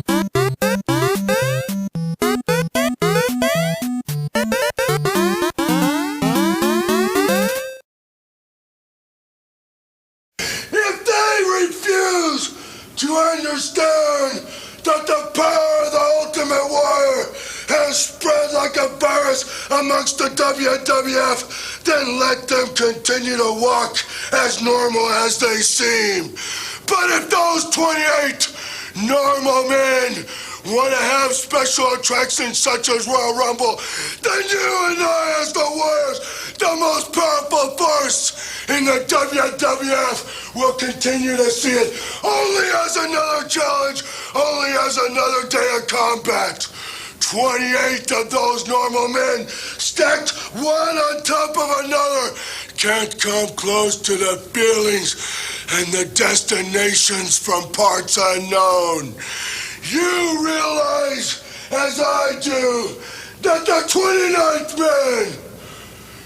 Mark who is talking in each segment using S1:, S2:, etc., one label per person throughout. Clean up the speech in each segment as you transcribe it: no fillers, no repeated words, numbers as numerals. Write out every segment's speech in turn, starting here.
S1: If they refuse to understand that the power of the Ultimate Warrior has spread like a virus amongst the WWF, then let them continue to walk as normal as they seem. But if those 28 normal men want to have special attractions such as Royal Rumble, then you and I as the Warriors, the most powerful force in the WWF, will continue to see it only as another challenge, only as another day of combat. 28 of those normal men, stacked one on top of another, can't come close to the feelings and the destinations from parts unknown. You realize, as I do, that the 29th man,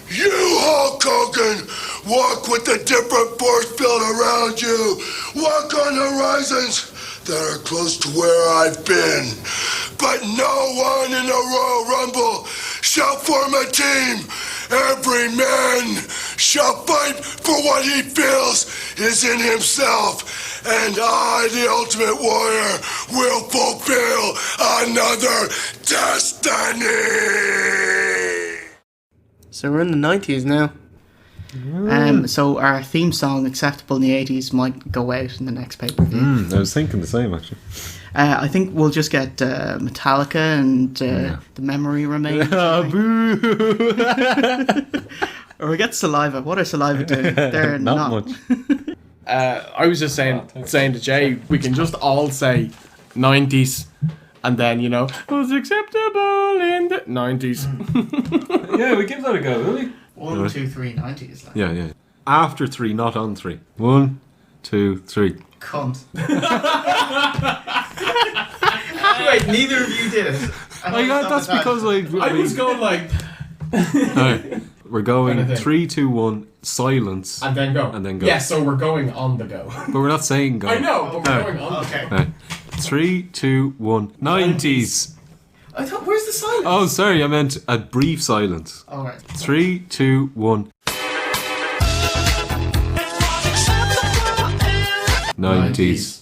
S1: you, Hulk Hogan, walk with a different force field around you, walk on horizons that are close to where I've been. But no one in the Royal Rumble shall form a team. Every man shall fight for what he feels is in himself. And I, the Ultimate Warrior, will fulfill another destiny.
S2: So we're in the 90s now. So our theme song, acceptable in the 80s, might go out in the next pay-per-view.
S3: I was thinking the same, actually.
S2: I think we'll just get Metallica and The Memory Remains.
S3: Boo!
S2: Or we get Saliva. What are Saliva doing? They're
S3: Not much.
S4: I was just saying to Jay, we can just all say 90s, and then, you know, was acceptable in the 90s.
S5: Yeah, we give that a go, will we?
S2: 1, 2, 3, 90s. Like.
S3: Yeah. After 3, not on 3. 1, 2, 3.
S2: Cunt. Wait, neither of you did it.
S3: That's because
S4: I was going like...
S3: Alright, we're going 3, 2, 1, silence.
S4: And then go. Yeah, so we're going on the go.
S3: But we're not saying go.
S4: I know, but we're going on the go.
S3: Right. 3, 2, 1, 90s.
S2: I thought, where's the silence?
S3: Oh, sorry, I meant a brief silence.
S2: Alright.
S3: 3, 2, 1. 90s.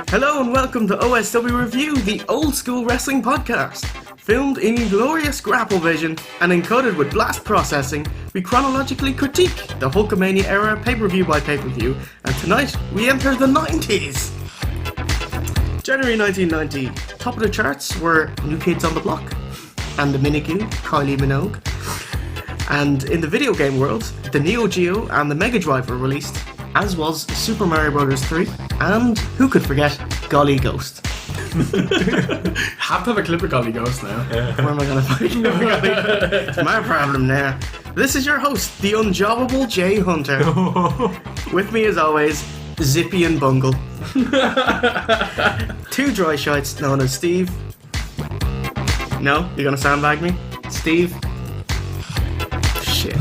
S2: Hello and welcome to OSW Review, the old school wrestling podcast. Filmed in glorious grapple vision and encoded with blast processing, we chronologically critique the Hulkamania era pay-per-view by pay-per-view, and tonight we enter the 90s. January 1990, top of the charts were New Kids on the Block and the Minigoo, Kylie Minogue. And in the video game world, the Neo Geo and the Mega Drive were released, as was Super Mario Bros. 3, and who could forget Golly Ghost.
S4: Have to have a clip of Golly Ghost now.
S2: Where am I going to find it? It's my problem now. This is your host, the unjobbable Jay Hunter. With me as always, Zippy and Bungle. Two dry shites known as Steve. No? You're going to sandbag me? Steve? Shit.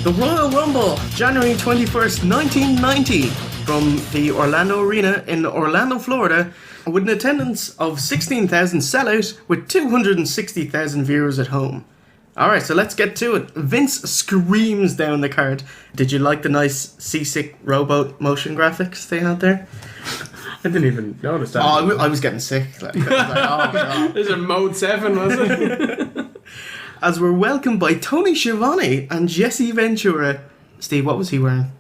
S2: The Royal Rumble, January 21st, 1990, from the Orlando Arena in Orlando, Florida, with an attendance of 16,000 sellout with 260,000 viewers at home. Alright, so let's get to it. Vince screams down the card. Did you like the nice seasick rowboat motion graphics they had there?
S4: I didn't even notice that.
S2: Oh, I was getting sick. Like, I was like, oh, God.
S4: This is Mode 7, was it?
S2: As we're welcomed by Tony Schiavone and Jesse Ventura. Steve, what was he wearing?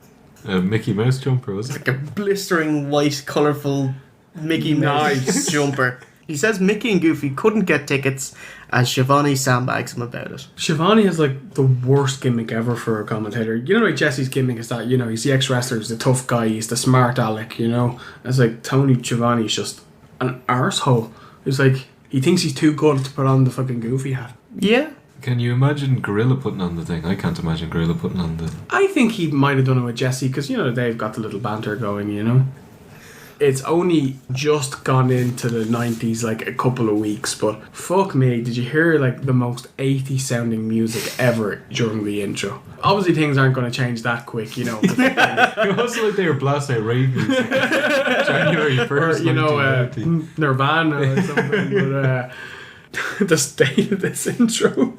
S3: A Mickey Mouse jumper, was it?
S2: Like a blistering white, colourful Mickey Mouse jumper. He says Mickey and Goofy couldn't get tickets as Shivani sandbags him about it.
S4: Shivani has like the worst gimmick ever for a commentator. You know, like Jesse's gimmick is that, you know, he's the ex-wrestler, he's the tough guy, he's the smart aleck, you know? It's like Tony Schiavone's just an arsehole. It's like, he thinks he's too good to put on the fucking Goofy hat.
S2: Yeah.
S3: Can you imagine Gorilla putting on the thing? I can't imagine Gorilla putting on the...
S4: I think he might have done it with Jesse, because, you know, they've got the little banter going, you know? It's only just gone into the 90s, like a couple of weeks, but fuck me, did you hear like the most 80s sounding music ever during the intro? Obviously things aren't going to change that quick, you know.
S3: It was like they were blasting out rave music. January 1st,
S4: or, you know,
S3: 1990.
S4: Nirvana or something, but the state of this intro.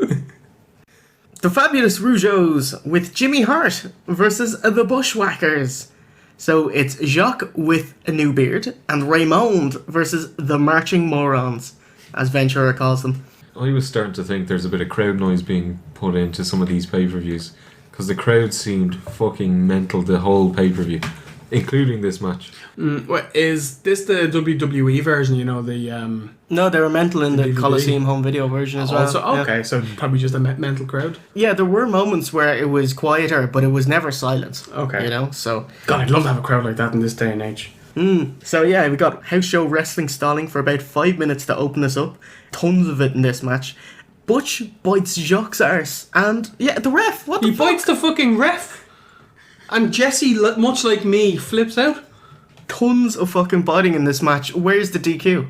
S2: The fabulous Rougeaus with Jimmy Hart versus the Bushwhackers. So it's Jacques with a new beard and Raymond versus the Marching Morons, as Ventura calls them.
S3: I was starting to think there's a bit of crowd noise being put into some of these pay-per-views, because the crowd seemed fucking mental the whole pay-per-view, including this match.
S4: What, is this the WWE version, you know, the...
S2: No, they were mental in the
S4: DVD?
S2: Coliseum home video version as well.
S4: Also, okay, so probably just a mental crowd.
S2: Yeah, there were moments where it was quieter, but it was never silent.
S4: Okay.
S2: You know, so...
S4: God, I'd love to have a crowd like that in this day and age.
S2: So yeah, we got house show wrestling stalling for about 5 minutes to open us up. Tons of it in this match. Butch bites Jacques' arse, and yeah, the ref. What the
S4: He
S2: fuck?
S4: bites the fucking ref, and Jesse, much like me, flips out.
S2: Tons of fucking biting in this match. Where's the DQ?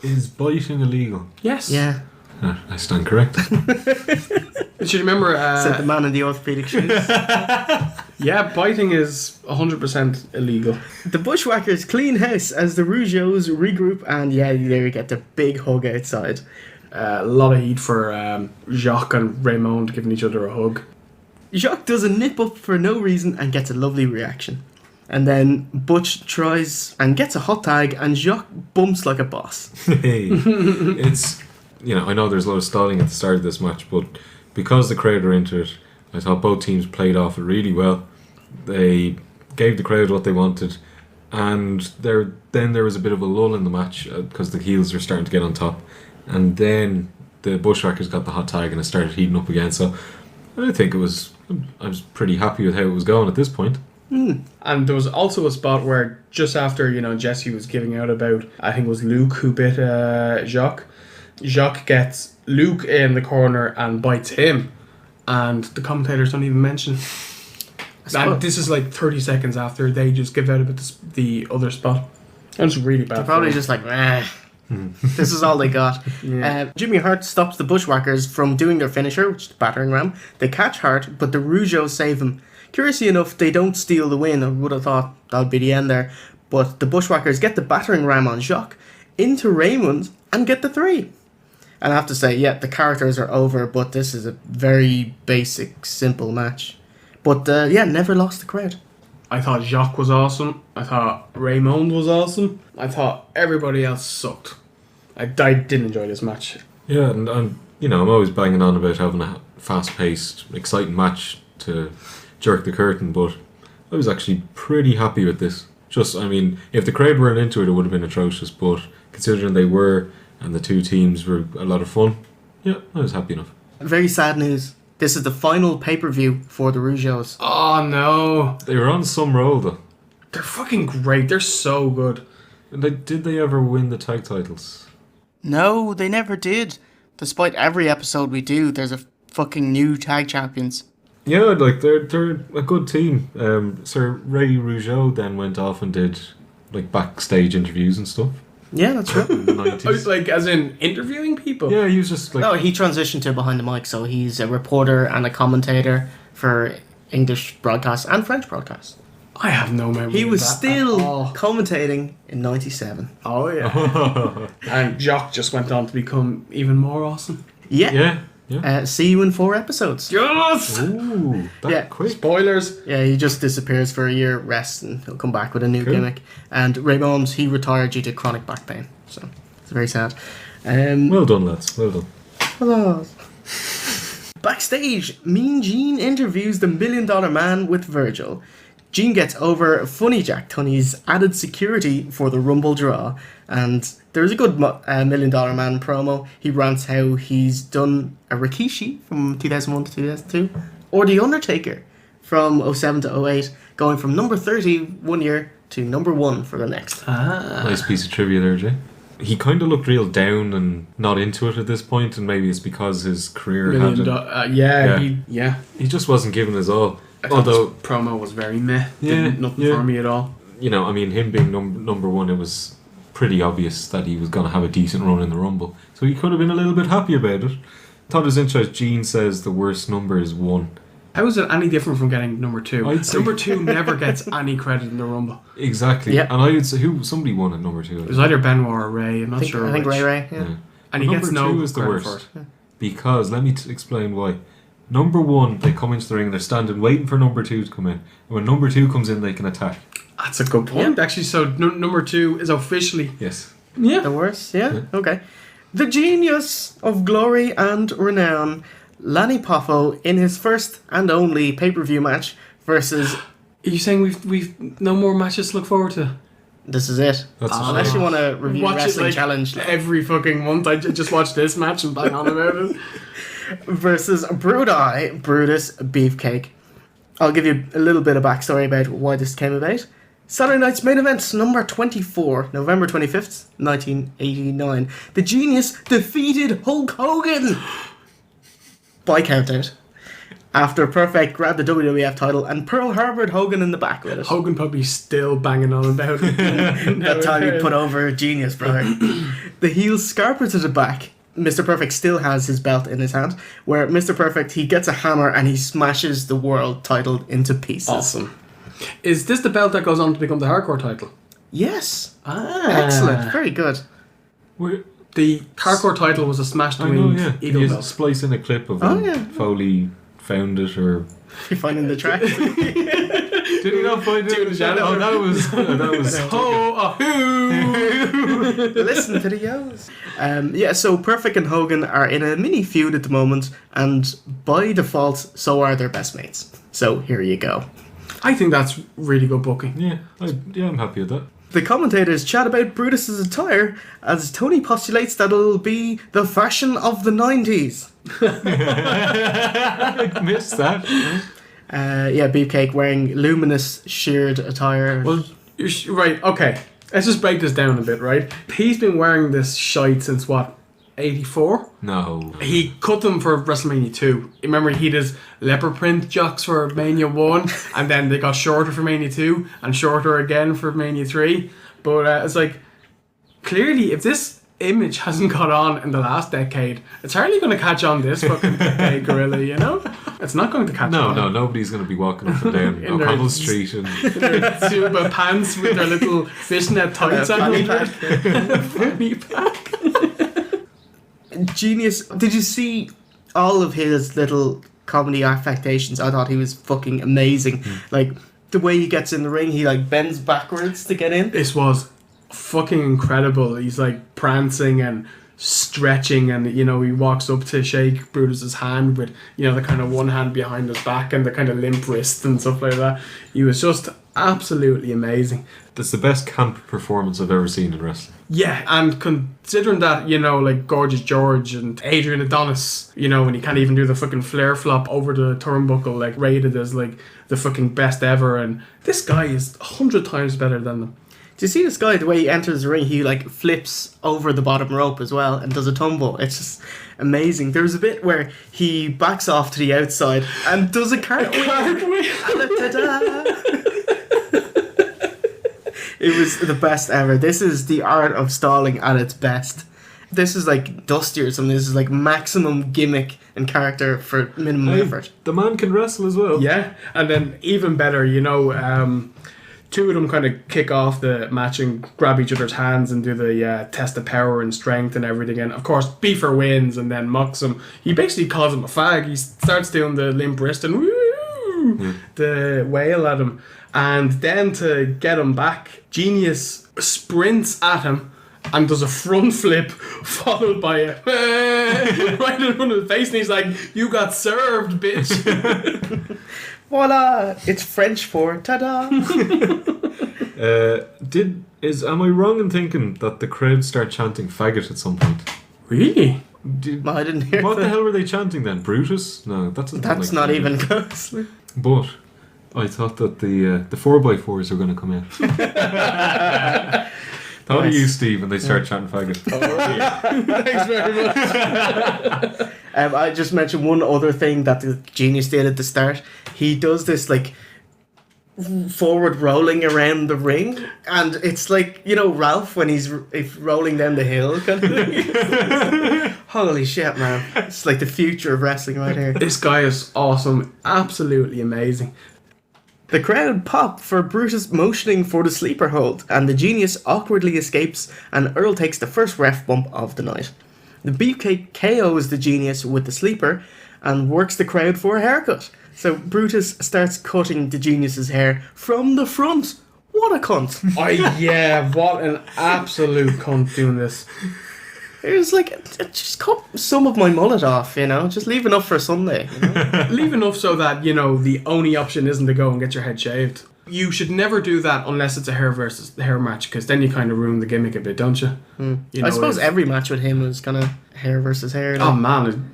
S3: Is biting illegal?
S4: Yes.
S2: Yeah,
S3: I stand correct.
S4: Should you remember?
S2: said the man in the orthopedic shoes.
S4: Yeah, biting is 100% illegal.
S2: The Bushwhackers clean house as the Rougeaus regroup, and yeah, there we get the big hug outside.
S4: A lot of heat for Jacques and Raymond giving each other a hug.
S2: Jacques does a nip up for no reason and gets a lovely reaction. And then Butch tries and gets a hot tag, and Jacques bumps like a boss.
S3: Hey, it's, you know, I know there's a lot of stalling at the start of this match, but because the crowd are into it, I thought both teams played off it really well. They gave the crowd what they wanted, and then there was a bit of a lull in the match because the heels were starting to get on top, and then the Bushwhackers got the hot tag and it started heating up again. So I think I was pretty happy with how it was going at this point.
S4: And there was also a spot where just after, you know, Jesse was giving out about, I think it was Luke who bit Jacques. Jacques gets Luke in the corner and bites him, and the commentators don't even mention. And this is like 30 seconds after they just give out about the other spot. That's really bad.
S2: They're probably just like, this is all they got.
S4: Yeah.
S2: Jimmy Hart stops the Bushwhackers from doing their finisher, which is the battering ram. They catch Hart, but the Rougeaus save him. Curiously enough, they don't steal the win. I would have thought that would be the end there. But the Bushwhackers get the battering ram on Jacques into Raymond and get the 3. And I have to say, yeah, the characters are over, but this is a very basic, simple match. But yeah, never lost the crowd.
S4: I thought Jacques was awesome. I thought Raymond was awesome. I thought everybody else sucked. I didn't enjoy this match.
S3: Yeah, and you know, I'm always banging on about having a fast-paced, exciting match to jerk the curtain, but I was actually pretty happy with this. Just, I mean, if the crowd weren't into it, it would have been atrocious, but considering they were, and the two teams were a lot of fun, yeah, I was happy enough.
S2: Very sad news. This is the final pay-per-view for the Rougeaus.
S4: Oh no.
S3: They were on some roll, though.
S4: They're fucking great. They're so good.
S3: Did they ever win the tag titles?
S2: No, they never did. Despite every episode we do, there's a fucking new tag champions.
S3: Yeah, like they're a good team. Sir Ray Rougeau then went off and did like backstage interviews and stuff.
S2: Yeah, that's right.
S3: In the
S4: I was
S3: 90s.
S4: like, as in interviewing people.
S3: Yeah, he was just like...
S2: No, he transitioned to behind the mic, so he's a reporter and a commentator for English broadcasts and French broadcasts.
S4: I have no memory.
S2: He
S4: of
S2: was
S4: that
S2: still
S4: at all.
S2: commentating in 97.
S4: Oh yeah. And Jacques just went on to become even more awesome.
S2: Yeah.
S3: Yeah.
S2: See you in 4 episodes.
S4: Yes.
S3: Ooh, that
S2: Yeah.
S3: quick.
S4: Spoilers.
S2: Yeah, he just disappears for a year, rests, and he'll come back with a new
S3: Cool.
S2: gimmick. And Raymond, he retired due to chronic back pain. So, it's very sad.
S3: Well done, lads. Well done.
S2: Hello. Backstage, Mean Gene interviews the $1 Million Man with Virgil. Gene gets over Funny Jack Tunney's added security for the Rumble draw, and there's a good $1 Million Man promo. He rants how he's done a Rikishi from 2001 to 2002, or The Undertaker from 07 to 08, going from number 30 one year to number 1 for the next.
S3: Nice piece of trivia there, Jay. He kind of looked real down and not into it at this point, and maybe it's because his career he just wasn't giving his all. Although
S4: promo was very meh. Nothing for me at all.
S3: You know, I mean, him being number 1, it was pretty obvious that he was going to have a decent run in the Rumble. So he could have been a little bit happy about it. Thought it was interesting. Gene says the worst number is 1.
S4: How is it any different from getting number 2?
S3: I'd say
S4: Number 2 never gets any credit in the Rumble.
S3: Exactly.
S2: Yep.
S3: And I would say somebody won at number 2.
S4: It was either Benoit or Ray. I'm not sure.
S2: I think
S4: which.
S2: Ray. Yeah.
S4: And he gets no
S3: number 2 is the
S4: credit
S3: worst.
S4: for it.
S3: Because, let me explain why. Number 1, they come into the ring and they're standing waiting for number 2 to come in. And when number 2 comes in, they can attack.
S4: That's a good point, actually. So number 2 is officially...
S3: Yes.
S4: Yeah.
S2: The worst, yeah? Okay. The genius of glory and renown, Lanny Poffo, in his first and only pay-per-view match versus...
S4: Are you saying we've no more matches to look forward to?
S2: This is it.
S3: That's
S2: Unless you want to review
S4: Watch
S2: Wrestling
S4: it like
S2: Challenge.
S4: every fucking month. I just watch this match and bang on about it.
S2: Versus Brutus, Beefcake. I'll give you a little bit of backstory about why this came about. Saturday night's main event, number 24, November 25th, 1989. The Genius defeated Hulk Hogan by countout. After Perfect grabbed the WWF title and Pearl Harbored Hogan in the back with it.
S4: Hogan probably still banging on about it.
S2: That time you put over Genius, brother. The heels scarper to the back. Mr. Perfect still has his belt in his hand, where Mr. Perfect, he gets a hammer and he smashes the world title into pieces.
S4: Awesome. Is this the belt that goes on to become the hardcore title?
S2: Yes. Excellent. Very good.
S4: The hardcore title was a smashed
S3: I know,
S4: winged
S3: yeah.
S4: eagle
S3: You
S4: belt.
S3: splice in a clip of Foley found it, or...
S2: You're finding the track.
S3: Did he not find it? That was...
S2: Listen to the yos. So Perfect and Hogan are in a mini feud at the moment, and by default, so are their best mates. So here you go.
S4: I think that's really good booking.
S3: Yeah, I'm happy with that.
S2: The commentators chat about Brutus's attire as Tony postulates that it'll be the fashion of the 90s.
S3: I missed that.
S2: Beefcake wearing luminous sheared attire.
S4: Well, right, okay. Let's just break this down a bit, right? He's been wearing this shite since what, 84?
S3: No.
S4: He cut them for WrestleMania 2. Remember, he did leopard print jocks for Mania 1, and then they got shorter for Mania 2, and shorter again for Mania 3. But it's like, clearly, if this image hasn't got on in the last decade, it's hardly going to catch on this fucking decade, gorilla, you know? It's not going to catch on.
S3: No, nobody's going to be walking up and down O'Connell Street and...
S4: their Zuba pants with their little fishnet tights on. Fanny pack.
S2: Genius. Did you see all of his little comedy affectations? I thought he was fucking amazing. Like, the way he gets in the ring, he like bends backwards to get in.
S4: This was fucking incredible. He's like prancing and stretching, and you know, he walks up to shake Brutus's hand with, you know, the kind of one hand behind his back and the kind of limp wrist and stuff like that. He was just absolutely amazing.
S3: That's the best camp performance I've ever seen in wrestling.
S4: Yeah, and considering that, you know, like Gorgeous George and Adrian Adonis, you know, when he can't even do the fucking flare flop over the turnbuckle, like rated as like the fucking best ever, and this guy is 100 times better than them.
S2: Do you see this guy, the way he enters the ring, he like flips over the bottom rope as well and does a tumble. It's just amazing. There's a bit where he backs off to the outside and does a cartwheel. It was the best ever. This is the art of stalling at its best. This is like Dusty or something. This is like maximum gimmick and character for minimum effort.
S3: The man can wrestle as well.
S4: Yeah, and then even better, you know, two of them kind of kick off the match and grab each other's hands and do the test of power and strength and everything. And of course, Beefer wins and then mocks him. He basically calls him a fag. He starts doing the limp wrist and the wail at him. And then to get him back, Genius sprints at him and does a front flip followed by a right in front of the face, and he's like, "You got served, bitch."
S2: Voila! It's French for ta-da!
S3: Am I wrong in thinking that the crowd start chanting faggot at some point?
S4: Really?
S2: No, I didn't hear
S3: What
S2: that.
S3: the hell were they chanting then? Brutus? No, that's
S2: Not even close.
S3: But I thought that the 4x4s were going to come out. Thought of you, Steve, and they start chanting faggot.
S4: Thanks very much.
S2: I just mentioned one other thing that the Genius did at the start. He does this like forward rolling around the ring, and it's like, you know, Ralph when he's rolling down the hill kind of thing. Holy shit, man. It's like the future of wrestling right here.
S4: This guy is awesome. Absolutely amazing.
S2: The crowd pop for Brutus motioning for the sleeper hold, and the Genius awkwardly escapes, and Earl takes the first ref bump of the night. The Beefcake KOs the Genius with the sleeper and works the crowd for a haircut. So Brutus starts cutting the Genius's hair from the front. What a cunt.
S4: Yeah, what an absolute cunt doing this.
S2: It was like, just cut some of my mullet off, you know? Just leave enough for Sunday, you know?
S4: Leave enough so that, you know, the only option isn't to go and get your head shaved. You should never do that unless it's a hair versus hair match, because then you kind of ruin the gimmick a bit, don't you? You know,
S2: I suppose every match with him was kind of hair versus hair.
S4: Oh man,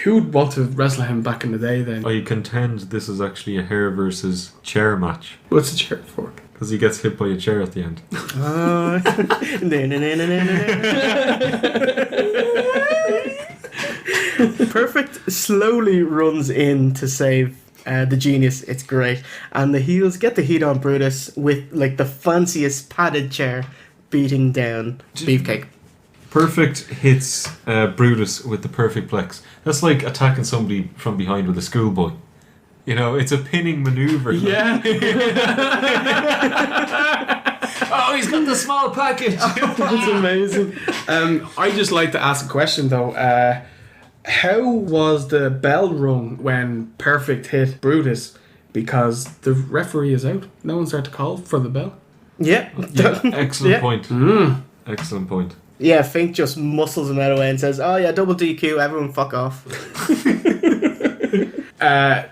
S4: who'd want to wrestle him back in the day then?
S3: I contend this is actually a hair versus chair match.
S4: What's the chair for?
S3: Because he gets hit by a chair at the end.
S2: Perfect slowly runs in to save the Genius. It's great. And the heels get the heat on Brutus with like the fanciest padded chair beating down Beefcake.
S3: Perfect hits Brutus with the perfect plex. That's like attacking somebody from behind with a schoolboy. You know, it's a pinning maneuver.
S4: Yeah.
S3: Oh, he's got the small package.
S4: That's amazing. I just like to ask a question though. How was the bell rung when Perfect hit Brutus? Because the referee is out. No one's there to call for the bell.
S2: Yeah.
S3: Excellent
S2: Yeah.
S3: point. Excellent point.
S2: Yeah, Fink just muscles him out of the way and says, "Oh yeah, double DQ, everyone fuck off."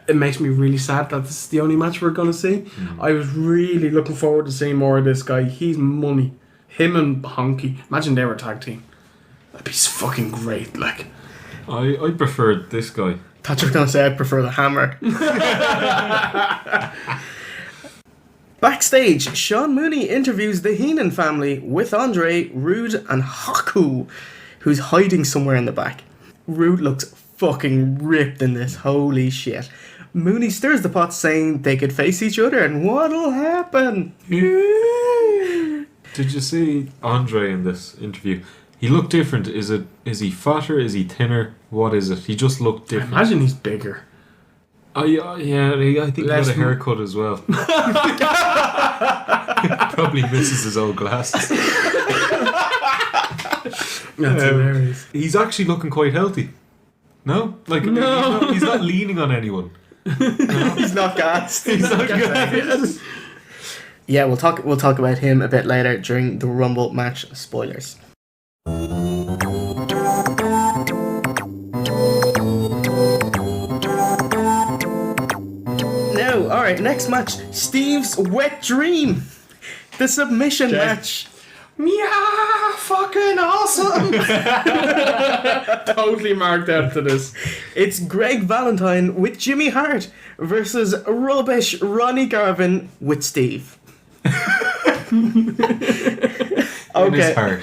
S4: It makes me really sad that this is the only match we're going to see. I was really looking forward to seeing more of this guy. He's money. Him and Honky. Imagine they were a tag team. That'd be fucking great. Like,
S3: I preferred this guy.
S2: Thought you were going to say I prefer the Hammer. Backstage, Sean Mooney interviews the Heenan family with Andre, Rude, and Haku, who's hiding somewhere in the back. Rude looks fucking ripped in this, holy shit. Mooney stirs the pot saying they could face each other and what'll happen?
S3: Did you see Andre in this interview? He looked different. Is he fatter? Is he thinner? What is it? He just looked
S4: I
S3: different.
S4: imagine he's bigger.
S3: I think he got a haircut as well. Probably misses his old glasses.
S4: That's hilarious.
S3: He's actually looking quite healthy. No? Like,
S4: No.
S3: He's not leaning on anyone.
S2: He's not gassed.
S3: He's not gassed.
S2: Yeah, we'll talk about him a bit later during the Rumble match spoilers. Now, alright, next match, Steve's Wet Dream. The submission match.
S4: Yeah, fucking awesome. Totally marked out to this.
S2: It's Greg Valentine with Jimmy Hart versus rubbish Ronnie Garvin with Steve.
S3: In his heart.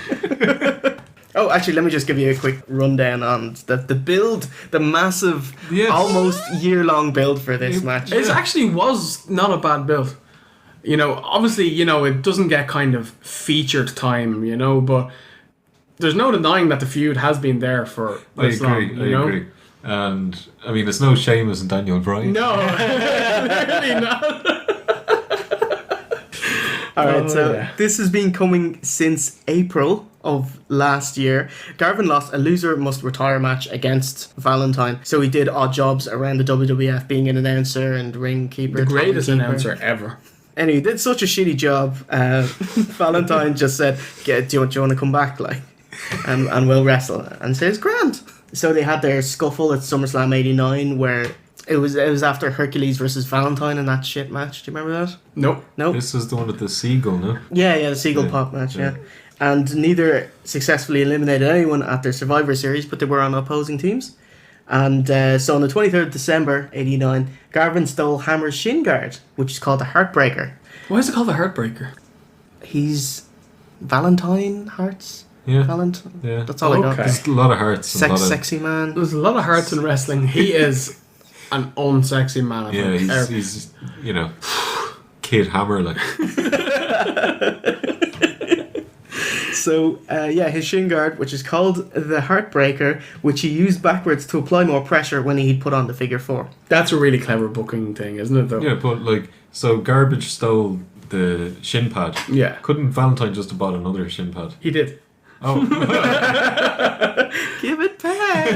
S2: Oh, actually, let me just give you a quick rundown on the build, the massive, almost year-long build for this match.
S4: It actually was not a bad build. You know, obviously, you know, it doesn't get kind of featured time, you know, but there's no denying that the feud has been there for this long, you know?
S3: agree. And, I mean, it's no Sheamus and Daniel Bryan.
S4: No, really not.
S2: Alright, this has been coming since April of last year. Garvin lost a loser must retire match against Valentine, so he did odd jobs around the WWF, being an announcer and ring keeper.
S4: The greatest
S2: timekeeper.
S4: announcer ever.
S2: Anyway, he did such a shitty job. Valentine just said, do you want to come back, like, and we'll wrestle? And says, grand. So they had their scuffle at SummerSlam 89 where it was after Hercules versus Valentine in that shit match. Do you remember that?
S4: Nope.
S3: This is the one with the seagull, no?
S2: Yeah, the Seagull Pop match, yeah. And neither successfully eliminated anyone at their Survivor Series, but they were on opposing teams. And so on the 23rd of December, 89, Garvin stole Hammer's shin guard, which is called the Heartbreaker.
S4: Why is it called the Heartbreaker?
S2: He's Valentine Hearts?
S3: Yeah.
S2: Valentine?
S3: Yeah.
S2: That's all I know.
S4: Okay.
S3: There's a lot of hearts.
S2: Sexy man.
S4: There's a lot of hearts in wrestling. He is an unsexy man. I
S3: Yeah,
S4: think.
S3: he's Kid Hammer, like.
S2: So, his shin guard, which is called the Heartbreaker, which he used backwards to apply more pressure when he'd put on the figure 4.
S4: That's a really clever booking thing, isn't it, though?
S3: Yeah, but so Garbage stole the shin pad.
S4: Yeah.
S3: Couldn't Valentine just have bought another shin pad?
S4: He did.
S3: Oh.
S2: Give it back!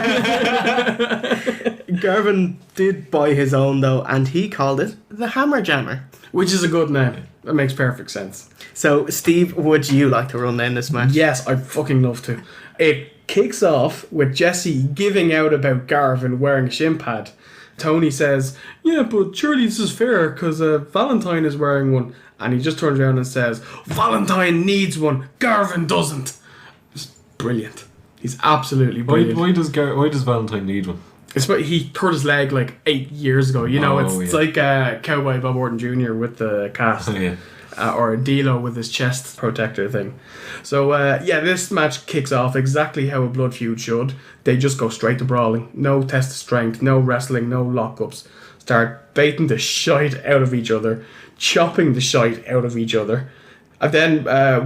S2: Garvin did buy his own, though, and he called it the Hammer Jammer.
S4: Which is a good name. That makes perfect sense.
S2: So, Steve, would you like to run down this match?
S4: Yes, I'd fucking love to. It kicks off with Jesse giving out about Garvin wearing a shin pad. Tony says, yeah, but surely this is fair because Valentine is wearing one. And he just turns around and says, Valentine needs one, Garvin doesn't. It's brilliant. He's absolutely brilliant.
S3: Why does Valentine need one?
S4: It's what he hurt his leg like 8 years ago. It's like Cowboy Bob Orton Jr. with the cast.
S3: Yeah.
S4: Or D'Lo with his chest protector thing. So, this match kicks off exactly how a blood feud should. They just go straight to brawling. No test of strength, no wrestling, no lockups. Start baiting the shite out of each other, chopping the shite out of each other. And then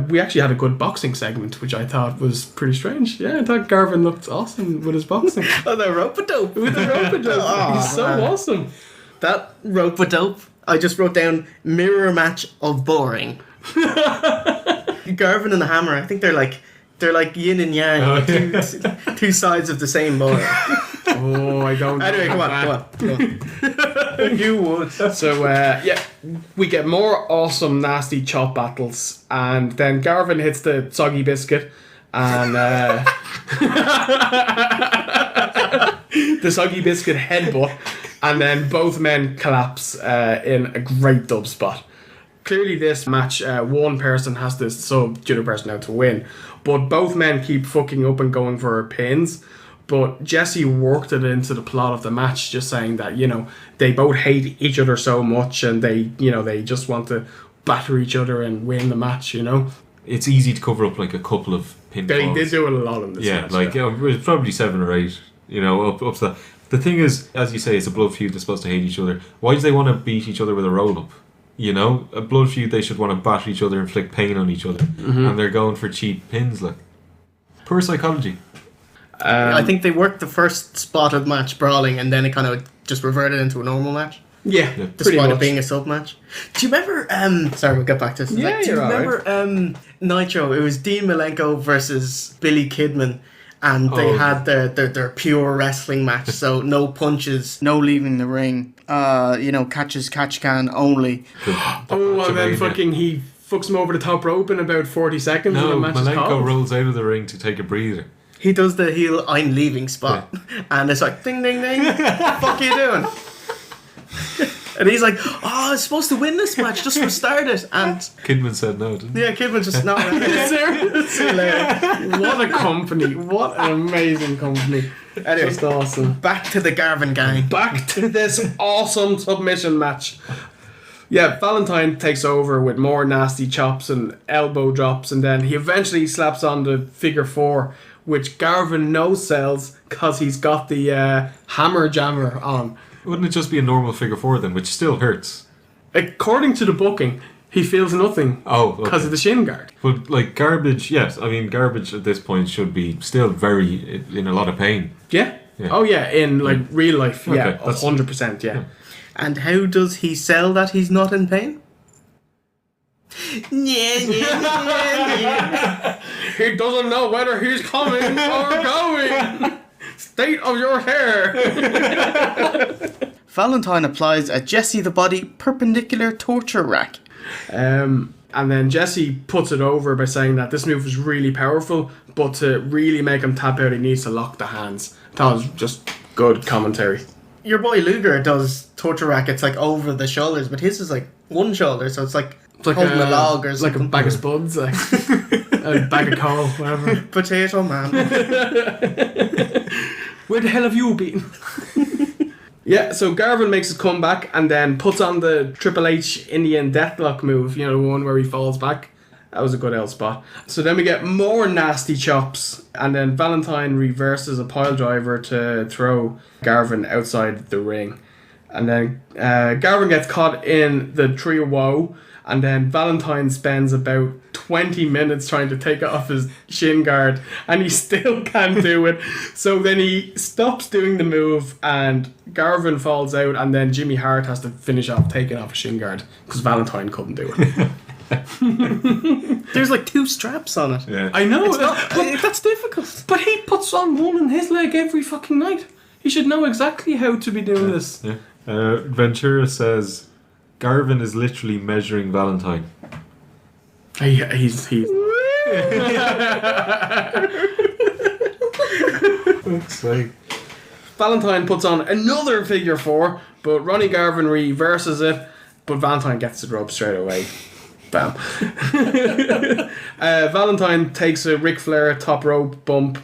S4: we actually had a good boxing segment, which I thought was pretty strange. Yeah, I thought Garvin looked awesome with his boxing.
S2: The rope-a-dope.
S4: With the rope-a-dope. He's so awesome.
S2: That rope-a-dope, I just wrote down mirror match of boring. Garvin and the Hammer, I think they're like yin and yang, two sides of the same board.
S4: Oh, I don't know.
S2: Anyway, come on. You would.
S4: So, we get more awesome, nasty chop battles, and then Garvin hits the soggy biscuit, and the soggy biscuit headbutt, and then both men collapse in a great dub spot. Clearly this match, one person has to sub the other person out to win, but both men keep fucking up and going for pins. But Jesse worked it into the plot of the match, just saying that, they both hate each other so much and they just want to batter each other and win the match,
S3: It's easy to cover up like a couple of pinfalls.
S4: They did do it a lot in this match.
S3: It was probably 7 or 8, up to that. The thing is, as you say, it's a blood feud, they're supposed to hate each other. Why do they want to beat each other with a roll-up? A blood feud, they should want to batter each other, inflict pain on each other. Mm-hmm. And they're going for cheap pins, like. Poor psychology.
S2: I think they worked the first spot of match brawling and then it kind of just reverted into a normal match.
S4: Yeah,
S2: despite it being a sub match. Do you remember? Sorry, we'll get back to this.
S4: Yeah,
S2: do you remember Nitro? It was Dean Malenko versus Billy Kidman, and they had their pure wrestling match. So no punches, no leaving the ring. Catch can only.
S4: And then fucking he fucks him over the top rope in about 40 seconds.
S3: No,
S4: and the match
S3: Malenko rolls out of the ring to take a breather.
S2: He does the heel I'm leaving spot, and it's like ding ding ding. Fuck you doing? And he's like, I was supposed to win this match, just restart it. And
S3: Kidman said no, didn't he?
S2: Yeah, Kidman just no. See you later.
S4: What a company! What an amazing company!
S2: Anyway,
S4: just awesome.
S2: Back to the Garvin gang.
S4: Back to this awesome submission match. Yeah, Valentine takes over with more nasty chops and elbow drops, and then he eventually slaps on the figure 4, which Garvin no-sells because he's got the hammer jammer on.
S3: Wouldn't it just be a normal figure 4 then, which still hurts?
S4: According to the booking, he feels nothing because of the shin guard.
S3: But Garbage, yes, Garbage at this point should be still very in a lot of pain.
S4: Yeah? Oh yeah, in real life, yeah, 100%, yeah.
S2: And how does he sell that he's not in pain?
S4: He doesn't know whether he's coming or going. State of your hair.
S2: Valentine applies a Jesse the Body perpendicular torture rack.
S4: And then Jesse puts it over by saying that this move is really powerful, but to really make him tap out, he needs to lock the hands. That was just good commentary.
S2: Your boy Luger does torture rackets like over the shoulders, but his is like one shoulder, so it's like holding a log or something.
S4: Like a bag of spuds, like a bag of coal, whatever.
S2: Potato man.
S4: Where the hell have you been? Yeah, so Garvin makes his comeback and then puts on the Triple H Indian Deathlock move, you know, the one where he falls back. That was a good L spot. So then we get more nasty chops, and then Valentine reverses a pile driver to throw Garvin outside the ring. And then Garvin gets caught in the tree of woe, and then Valentine spends about 20 minutes trying to take off his shin guard, and he still can't do it. So then he stops doing the move, and Garvin falls out, and then Jimmy Hart has to finish off taking off a shin guard because Valentine couldn't do it.
S2: There's like 2 straps on it.
S3: Yeah.
S4: I know,
S2: That's difficult.
S4: but he puts on one in his leg every fucking night. He should know exactly how to be doing this.
S3: Yeah. Ventura says Garvin is literally measuring Valentine.
S4: He's
S3: Looks like.
S4: Valentine puts on another figure 4, but Ronnie Garvin reverses it, but Valentine gets the rope straight away. Bam. Valentine takes a Ric Flair top rope bump,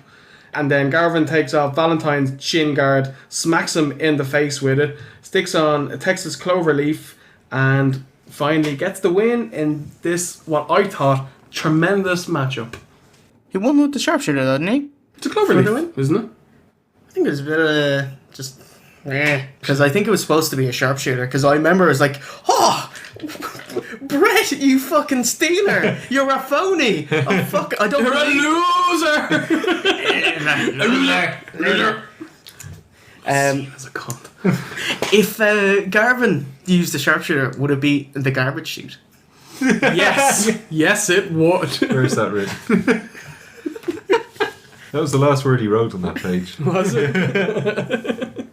S4: and then Garvin takes off Valentine's shin guard, smacks him in the face with it, sticks on a Texas cloverleaf, and finally gets the win in this, what I thought, tremendous matchup.
S2: He won with the sharpshooter, though, didn't he?
S4: It's a cloverleaf, isn't it?
S2: I think it was a bit of just... Because I think it was supposed to be a sharpshooter, because I remember it was like, oh, Brett, you fucking stealer, you're a phony. Oh, fuck, I don't
S4: You're
S2: believe-
S4: a loser.
S2: As a cunt. If Garvin used the sharpshooter, would it be the garbage chute?
S4: Yes. Yes, it would.
S3: Where's that written? That was the last word he wrote on that page.
S4: Was it?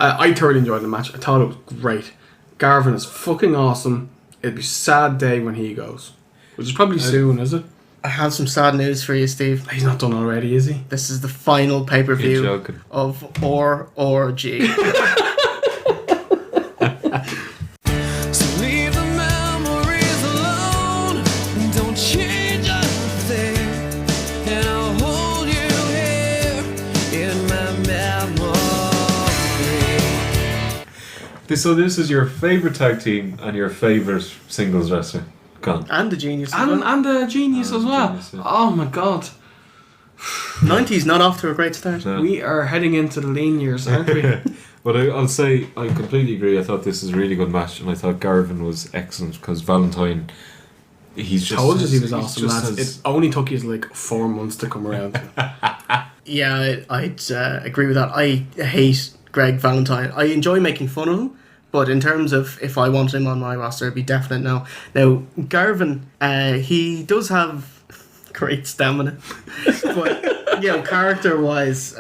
S4: I thoroughly enjoyed the match. I thought it was great. Garvin is fucking awesome. It'd be a sad day when he goes. Which is probably soon, is it?
S2: I have some sad news for you, Steve.
S4: He's not done already, is he?
S2: This is the final pay-per-view
S3: You're joking.
S2: of ORG.
S5: So leave the memories alone. Don't change a thing. And I'll hold you here in my memory.
S3: So this is your favourite tag team and your favourite singles wrestler. Gone.
S2: And the Genius as well.
S4: And the Genius as well.
S3: Genius, yeah.
S4: Oh my god.
S2: 90's not off to a great start.
S3: No.
S4: We are heading into the lean years, aren't we?
S3: But I'll say I completely agree. I thought this was a really good match, and I thought Garvin was excellent because Valentine. He's just
S4: Told you he was
S3: he's
S4: awesome,
S3: just
S4: lads.
S3: has-
S4: It only took you like 4 months to come around.
S2: Yeah, I'd agree with that. I hate Greg Valentine. I enjoy making fun of him, but in terms of if I want him on my roster, it'd be definite no. Now, Garvin, he does have great stamina, but you know, character-wise,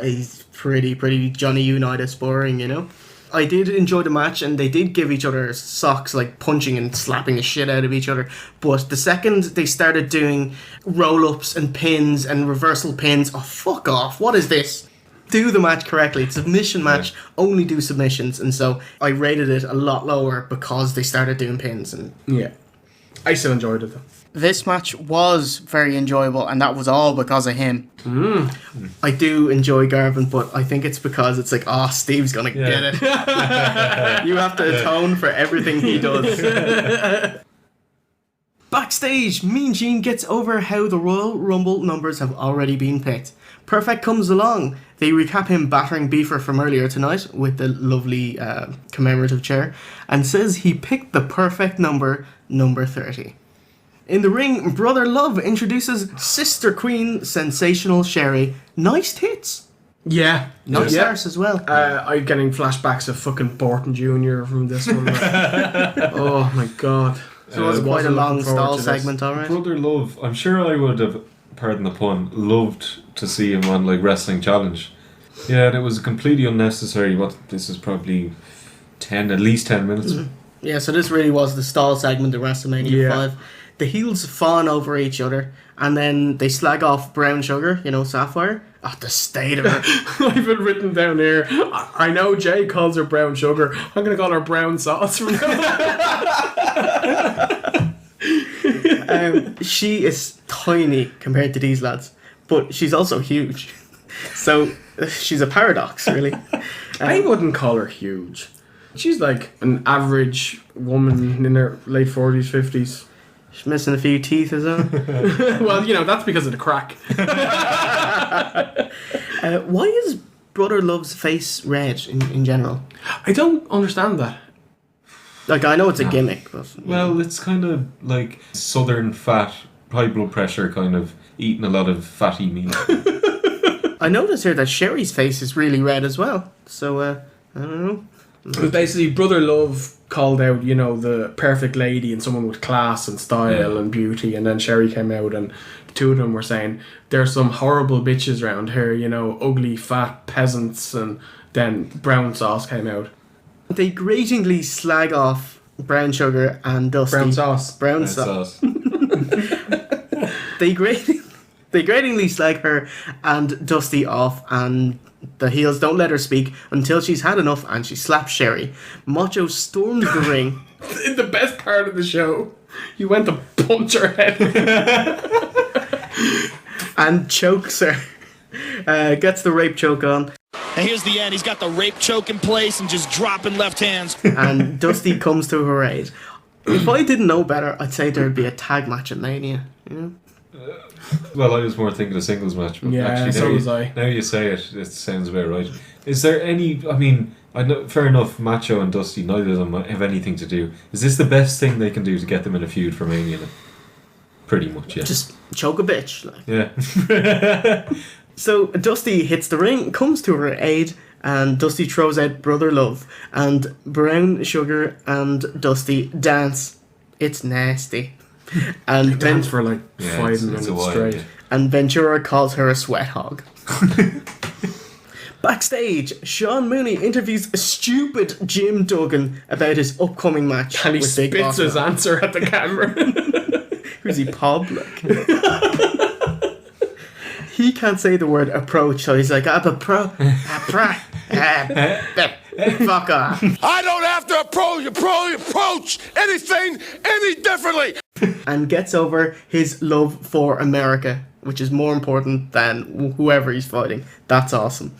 S2: he's pretty Johnny Unitas boring, you know. I did enjoy the match, and they did give each other socks, like punching and slapping the shit out of each other. But the second they started doing roll-ups and pins and reversal pins, oh, fuck off, what is this? Do the match correctly. It's a submission match, only do submissions. And so I rated it a lot lower because they started doing pins. And
S4: Yeah. I still enjoyed it though.
S2: this match was very enjoyable, and that was all because of him. I do enjoy Garvin, but I think it's because it's like, oh, Steve's gonna get it. You have to atone for everything he does. Backstage, Mean Gene gets over how the Royal Rumble numbers have already been picked. Perfect comes along. They recap him battering Beaver from earlier tonight with the lovely commemorative chair, and says he picked the perfect number 30. In the ring, Brother Love introduces Sister Queen Sensational Sherri. Nice tits.
S4: Yeah.
S2: Nice arse as well.
S4: I'm getting flashbacks of fucking Borton Jr. from this one. Oh my god.
S2: So it was quite a long stall segment, alright.
S3: Brother Love, I'm sure I would have, pardon the pun, loved to see him on like Wrestling Challenge. Yeah, and it was completely unnecessary. This is probably at least 10 minutes.
S2: Yeah, so this really was the stall segment of WrestleMania
S4: Yeah.
S2: 5. The heels fawn over each other, and then they slag off Brown Sugar, Sapphire. Oh, the state of her.
S4: I've it written down here. I know Jay calls her brown sugar. I'm going to call her brown sauce from now.
S2: She is tiny compared to these lads, but she's also huge. So she's a paradox, really.
S4: I wouldn't call her huge. She's like an average woman in her late 40s, 50s.
S2: She's missing a few teeth as well.
S4: Well, that's because of the crack.
S2: Why is Brother Love's face red in general?
S4: I don't understand that.
S2: Like, I know it's a gimmick, but...
S3: Well, it's kind of like southern fat, high blood pressure, kind of eating a lot of fatty meat.
S2: I noticed here that Sherri's face is really red as well. So, I don't know.
S4: It was basically Brother Love called out, the perfect lady and someone with class and style and beauty, and then Sherri came out and the two of them were saying there's some horrible bitches around here, ugly fat peasants, and then Brown Sauce came out.
S2: They gratingly slag off Brown Sugar and Dusty.
S4: Brown Sauce.
S2: Brown Sauce. They gratingly slag her and Dusty off, and the heels don't let her speak until she's had enough, and she slaps Sherri. Macho storms the ring.
S4: In the best part of the show, you went to punch her head.
S2: And chokes her. Gets the rape choke on.
S6: And here's the end. He's got the rape choke in place and just dropping left hands.
S2: And Dusty comes to her aid. If I didn't know better, I'd say there'd be a tag match at Mania.
S3: Well, I was more thinking a singles match, but
S4: Yeah,
S3: actually,
S4: so was I.
S3: Now you say it, it sounds about right. Is there any? I mean, I know, fair enough. Macho and Dusty, neither of them have anything to do. Is this the best thing they can do to get them in a feud for Mania? Pretty much, yeah.
S2: Just choke a bitch. Like.
S3: Yeah.
S2: So Dusty hits the ring, comes to her aid, and Dusty throws out Brother Love, and Brown Sugar and Dusty dance. It's nasty. And
S4: Dance for like
S3: Yeah,
S4: 5
S3: it's
S4: minutes
S3: a while,
S4: straight.
S3: yeah.
S2: And Ventura calls her a sweat hog. Backstage, Sean Mooney interviews a stupid Jim Duggan about his upcoming match.
S4: And he
S2: with Big
S4: spits
S2: Boss
S4: his
S2: Man.
S4: answer at the camera.
S2: Who's he, public? He can't say the word approach, so he's like, fuck off.
S1: I don't have to approach anything any differently.
S2: And gets over his love for America, which is more important than whoever he's fighting. That's awesome.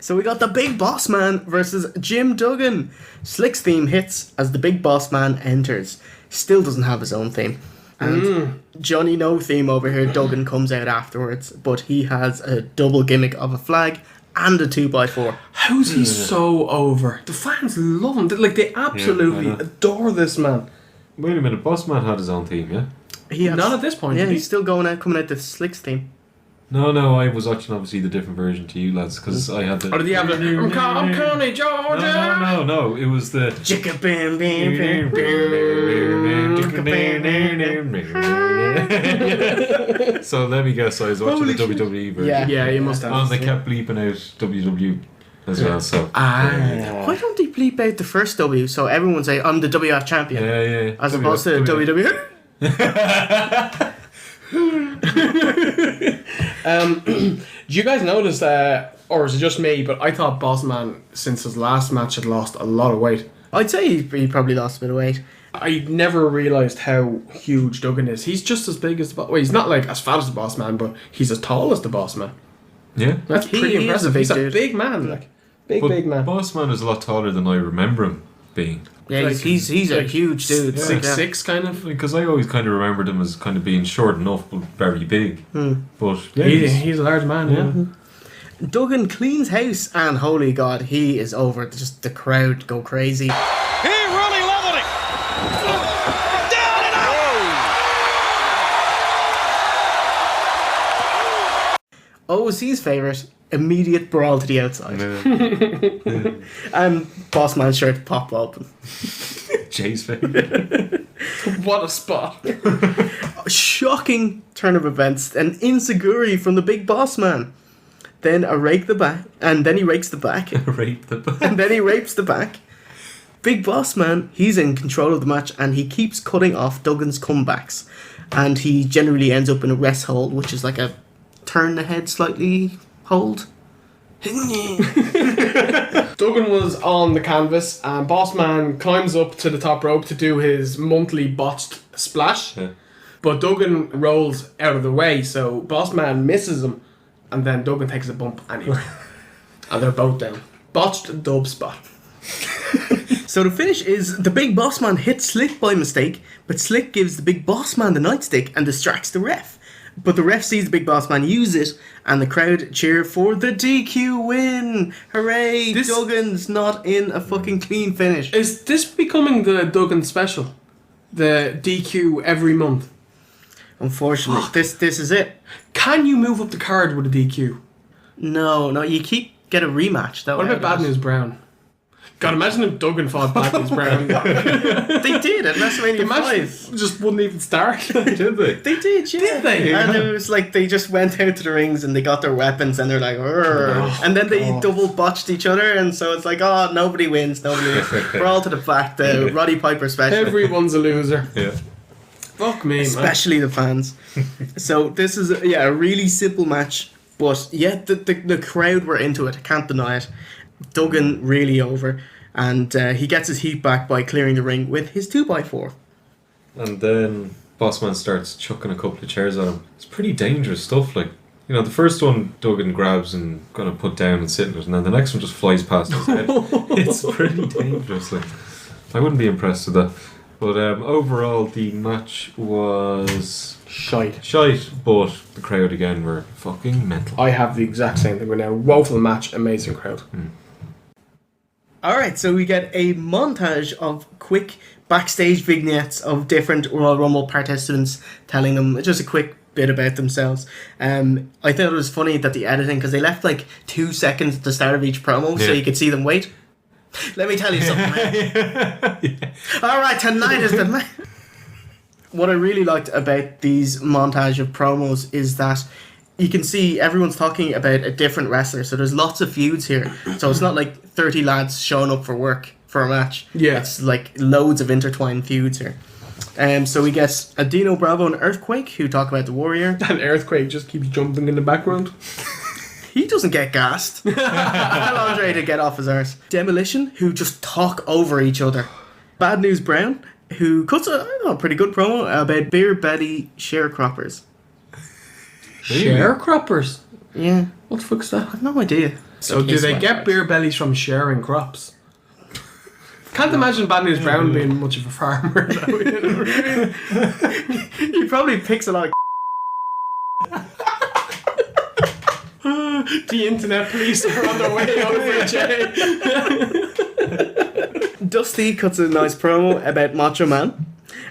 S2: So we got the Big Boss Man versus Jim Duggan. Slick's theme hits as the Big Boss Man enters. Still doesn't have his own theme. And Johnny No theme over here, Duggan comes out afterwards, but he has a double gimmick of a flag and a 2x4.
S4: How's he so over? The fans love him. Like, they absolutely adore this man.
S3: Wait a minute, Boss Man had his own team, yeah?
S2: He has,
S4: Not at this point,
S2: Yeah,
S4: did he?
S2: he's still coming out the Slick's theme.
S3: No, I was watching obviously the different version to you lads because I had the.
S4: Or did he have the I'm Connie Georgia?
S3: No, it was the.
S2: Chicka bam bam bam.
S3: So let me guess, I was watching the WWE version.
S2: Yeah.
S4: Yeah, you must have.
S3: And they kept bleeping out WW as well, so.
S2: Why don't they bleep out the first W so everyone say I'm the WWF champion
S3: Yeah.
S2: as opposed to WWE?
S4: Do you guys notice, or is it just me, but I thought Boss Man, since his last match, had lost a lot of weight.
S2: I'd say he probably lost a bit of weight.
S4: I never realised how huge Duggan is. He's just as big as the Boss. Well, he's not like as fat as the Boss Man, but he's as tall as the Boss Man.
S3: Yeah.
S4: That's
S2: He
S4: pretty
S2: is
S4: impressive.
S2: a big
S4: He's a
S2: dude.
S4: big man, like big man.
S3: Boss Man is a lot taller than I remember him being.
S2: Yeah,
S4: Like,
S2: he's a
S4: like
S2: huge dude.
S3: Yeah.
S4: 6'6", kind of.
S3: Because I always kind of remembered him as kind of being short enough but very big. But yeah,
S4: He's a large man, yeah.
S2: Duggan cleans house, and holy god, he is over. Just the crowd go crazy.
S6: He really leveled it. Down and out.
S2: OSC's favourite, immediate brawl to the outside. And Boss Man's shirt pop open.
S3: Jay's face.
S4: What a spot.
S2: Shocking turn of events. An insecurity from the Big Boss Man. Then a rake the back, and then he rakes the back,
S3: Rape the
S2: and then he rapes the back. Big Boss Man, he's in control of the match and he keeps cutting off Duggan's comebacks. And he generally ends up in a rest hold, which is like a turn the head slightly hold.
S4: Duggan was on the canvas and Boss Man climbs up to the top rope to do his monthly botched splash.
S3: Yeah.
S4: But Duggan rolls out of the way, so Boss Man misses him and then Duggan takes a bump anyway. And they're both down. Botched dub spot.
S2: So the finish is the Big Boss Man hits Slick by mistake, but Slick gives the Big Boss Man the nightstick and distracts the ref. But the ref sees the Big Boss Man use it, and the crowd cheer for the DQ win! Hooray! Duggan's not in a fucking clean finish.
S4: Is this becoming the Duggan special? The DQ every month?
S2: Unfortunately, this is it.
S4: Can you move up the card with a DQ?
S2: No, you get a rematch. That
S4: What
S2: way.
S4: about Bad News Brown? God, imagine if Duggan fought Bad News Brown.
S2: They did at WrestleMania
S4: The match
S2: 5.
S4: just wouldn't even start.
S3: Did they?
S2: They did, yeah.
S4: Did they?
S2: And it was like they just went out to the rings and they got their weapons and they're like, "Urgh." And then they double botched each other, and so it's like, oh, nobody wins. We're all to the back. The Roddy Piper special.
S4: Everyone's a loser.
S3: Yeah.
S4: Fuck me, man.
S2: Especially the fans. So this is a really simple match, but the crowd were into it. I can't deny it. Duggan really over, and he gets his heat back by clearing the ring with his 2x4.
S3: And then Bossman starts chucking a couple of chairs at him. It's pretty dangerous stuff. Like, you know, the first one Duggan grabs and gonna put down and sit in it, and then the next one just flies past his head. It's pretty dangerous. Like, I wouldn't be impressed with that. But overall, the match was
S4: Shite.
S3: but the crowd again were fucking mental.
S4: I have the exact same thing right now. Woeful match, amazing crowd.
S2: Alright, so we get a montage of quick backstage vignettes of different Royal Rumble participants telling them just a quick bit about themselves. I thought it was funny that the editing, because they left like 2 seconds at the start of each promo so you could see them wait. Let me tell you something, man. Alright, tonight is the night. What I really liked about these montage of promos is that you can see everyone's talking about a different wrestler, so there's lots of feuds here. So it's not like 30 lads showing up for work for a match.
S4: Yeah.
S2: It's like loads of intertwined feuds here. So we get a Dino Bravo and Earthquake who talk about the Warrior.
S4: And Earthquake just keeps jumping in the background.
S2: He doesn't get gassed. Tell Andre to get off his arse. Demolition, who just talk over each other. Bad News Brown, who cuts a pretty good promo about beer belly sharecroppers.
S4: Sharecroppers?
S2: Yeah,
S4: What the fuck's that?
S2: I have no idea.
S4: So do they get beer bellies from sharing crops? Can't imagine Bad News Brown being much of a farmer. Though, you know?
S2: He probably picks a lot of
S4: The internet police are on their way over, Jay.
S2: Dusty cuts a nice promo about Macho Man,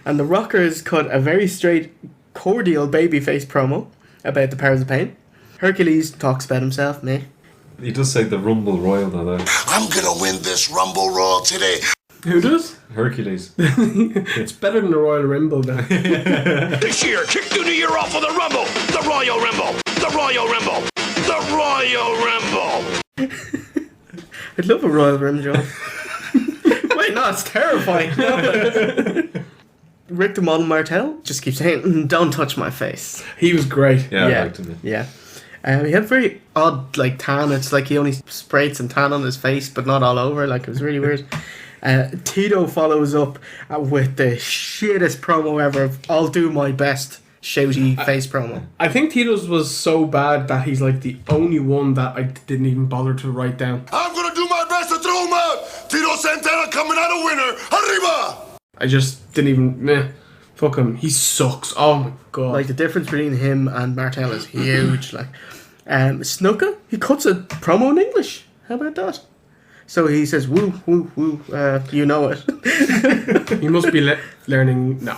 S2: and the Rockers cut a very straight, cordial babyface promo about the powers of pain. Hercules talks about himself, mate.
S3: He does say the Rumble Royal though.
S1: I'm gonna win this Rumble Royal today.
S4: Who does?
S3: Hercules.
S4: It's better than the Royal Rumble, though.
S6: This year, kick the new year off with the Rumble, the Royal Rumble, the Royal Rumble, the Royal Rumble.
S2: I'd love a Royal Rim job. Wait, no, it's terrifying. Rick the Model Martel just keeps saying, "Don't touch my face."
S4: He was great.
S3: Yeah, I liked him.
S2: Yeah. He had very odd, like, tan. It's like he only sprayed some tan on his face, but not all over. Like, it was really weird. Tito follows up with the shittest promo ever of "I'll do my best" shouty face promo.
S4: I think Tito's was so bad that he's like the only one that I didn't even bother to write down.
S1: I'm gonna do my best to throw him out. Tito Santana coming out a winner. Arriba!
S4: I just didn't even... Fuck him. He sucks. Oh my god.
S2: Like, the difference between him and Martel is huge. Like, Snuka, he cuts a promo in English. How about that? So he says, "Woo, woo, woo." You know it.
S4: He must be learning... No.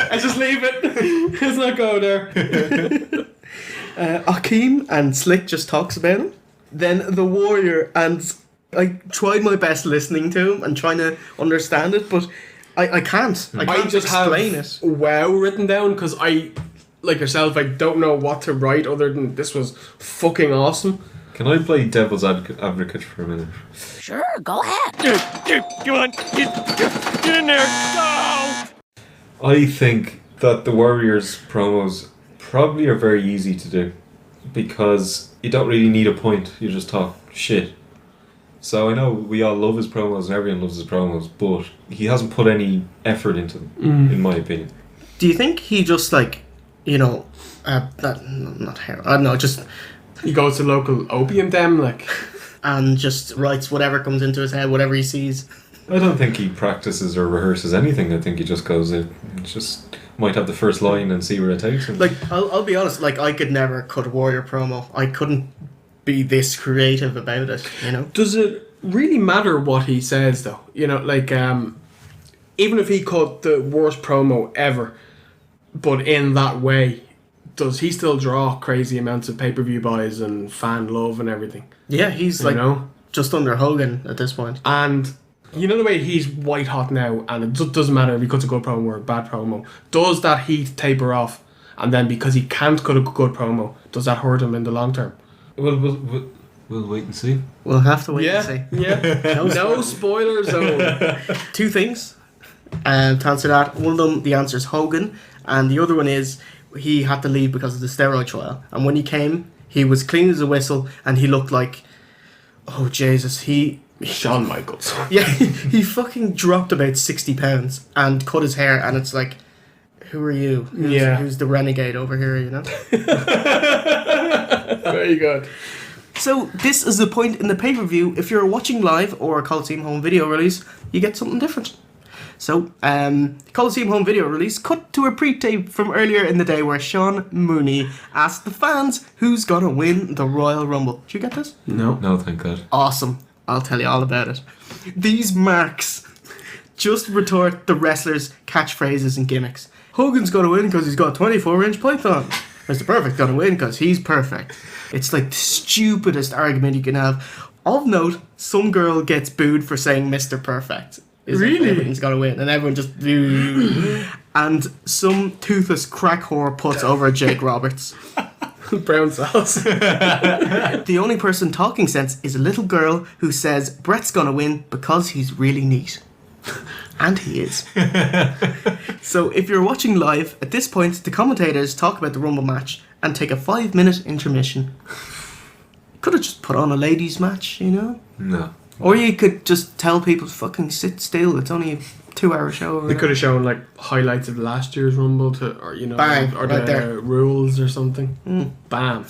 S4: I just leave it. Let's not go there.
S2: Akeem and Slick just talks about him. Then the Warrior, and I tried my best listening to him and trying to understand it, but I can't. I can't
S4: just
S2: explain
S4: have
S2: it.
S4: "wow" written down because I like yourself, I don't know what to write other than this was fucking awesome.
S3: Can I play devil's advocate for a minute?
S7: Sure, go ahead.
S6: Come on, get in there. Go!
S3: I think that the Warriors promos probably are very easy to do because you don't really need a point, you just talk shit. So I know we all love his promos and everyone loves his promos, but he hasn't put any effort into them, in my opinion.
S2: Do you think he just like, you know, not hair, I don't know, just...
S4: He goes to local opium den, like...
S2: and just writes whatever comes into his head, whatever he sees?
S3: I don't think he practices or rehearses anything. I think he just goes in, just might have the first line and see where it takes him.
S2: Like, I'll be honest, like, I could never cut a Warrior promo. I couldn't be this creative about it, you know?
S4: Does it really matter what he says, though? You know, like, even if he cut the worst promo ever, but in that way, does he still draw crazy amounts of pay-per-view buys and fan love and everything?
S2: Yeah, he's like, just under Hogan at this point.
S4: And you know the way he's white hot now, and it doesn't matter if he cuts a good promo or a bad promo. Does that heat taper off? And then because he can't cut a good promo, does that hurt him in the long term?
S3: We'll wait and see.
S2: We'll have to wait and see.
S4: Yeah. No spoiler zone.
S2: Two things to answer that. One of them, the answer is Hogan, and the other one is he had to leave because of the steroid trial. And when he came, he was clean as a whistle, and he looked like, oh Jesus,
S4: Shawn Michaels.
S2: Yeah, he fucking dropped about 60 pounds and cut his hair, and it's like, who are you? Who's the renegade over here, you know?
S4: Very good.
S2: So this is the point in the pay-per-view. If you're watching live or a Coliseum home video release, you get something different. So, Coliseum home video release cut to a pre-tape from earlier in the day where Sean Mooney asked the fans who's gonna win the Royal Rumble. Did you get this?
S3: No, thank God.
S2: Awesome. I'll tell you all about it. These marks just retort the wrestlers' catchphrases and gimmicks. Hogan's gonna win because he's got a 24-inch python. Mr. Perfect's gonna win because he's perfect. It's like the stupidest argument you can have. Of note, some girl gets booed for saying Mr. Perfect.
S4: Really?
S2: Everyone's gonna win, and everyone just and some toothless crack whore puts over Jake Roberts.
S4: Brown sauce.
S2: The only person talking sense is a little girl who says Brett's gonna win because he's really neat. And he is. So if you're watching live, at this point the commentators talk about the Rumble match and take a 5-minute intermission. Could have just put on a ladies match, you know?
S3: No.
S2: Or you could just tell people fucking sit still. It's only a 2-hour show.
S4: They could have shown like highlights of last year's Rumble or you know,
S2: Bang,
S4: or
S2: right
S4: the
S2: there.
S4: rules or something. Bam.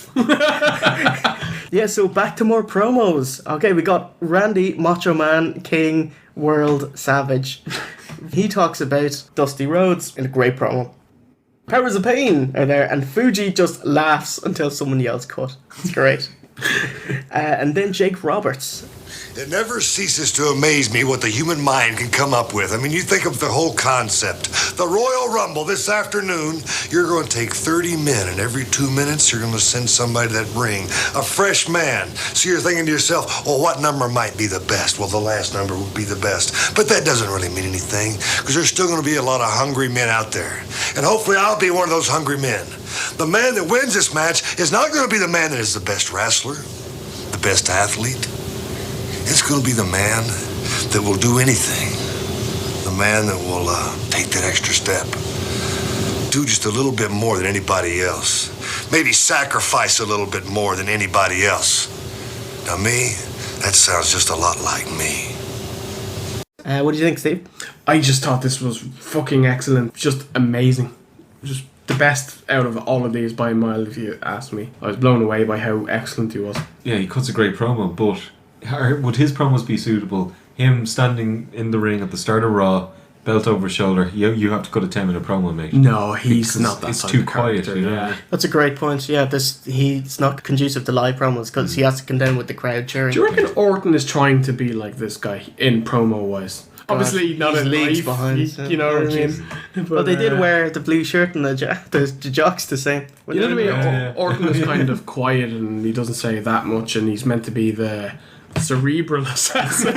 S2: Yeah, so back to more promos. Okay, we got Randy, Macho Man, King, World, Savage. He talks about Dusty Rhodes in a great promo. Powers of Pain are there, and Fuji just laughs until someone yells cut. It's great. And then Jake Roberts.
S1: It never ceases to amaze me what the human mind can come up with. I mean, you think of the whole concept. The Royal Rumble this afternoon, you're going to take 30 men, and every 2 minutes, you're going to send somebody to that ring, a fresh man. So you're thinking to yourself, well, what number might be the best? Well, the last number would be the best. But that doesn't really mean anything, because there's still going to be a lot of hungry men out there. And hopefully I'll be one of those hungry men. The man that wins this match is not going to be the man that is the best wrestler, the best athlete. It's going to be the man that will do anything. The man that will take that extra step. Do just a little bit more than anybody else. Maybe sacrifice a little bit more than anybody else. Now me, that sounds just a lot like me.
S2: What do you think, Steve?
S4: I just thought this was fucking excellent. Just amazing. Just the best out of all of these by a mile, if you ask me. I was blown away by how excellent he was.
S3: Yeah, he cuts a great promo, but would his promos be suitable? Him standing in the ring at the start of Raw, belt over his shoulder, you have to cut a 10-minute promo, mate.
S4: No, he's
S3: Because
S4: not that
S3: it's
S4: type
S3: too
S4: of
S3: quiet,
S4: character,
S3: you know?
S4: yeah.
S2: That's a great point. Yeah, he's not conducive to live promos because he has to contend with the crowd cheering.
S4: Do you reckon Orton is trying to be like this guy in promo-wise? Obviously not
S2: he's
S4: in
S2: leagues
S4: life,
S2: behind.
S4: you know what I mean?
S2: Well,
S4: But,
S2: they did wear the blue shirt and the jocks the same.
S4: You know the way
S3: Yeah.
S4: Orton is kind of quiet and he doesn't say that much, and he's meant to be the cerebral assassin.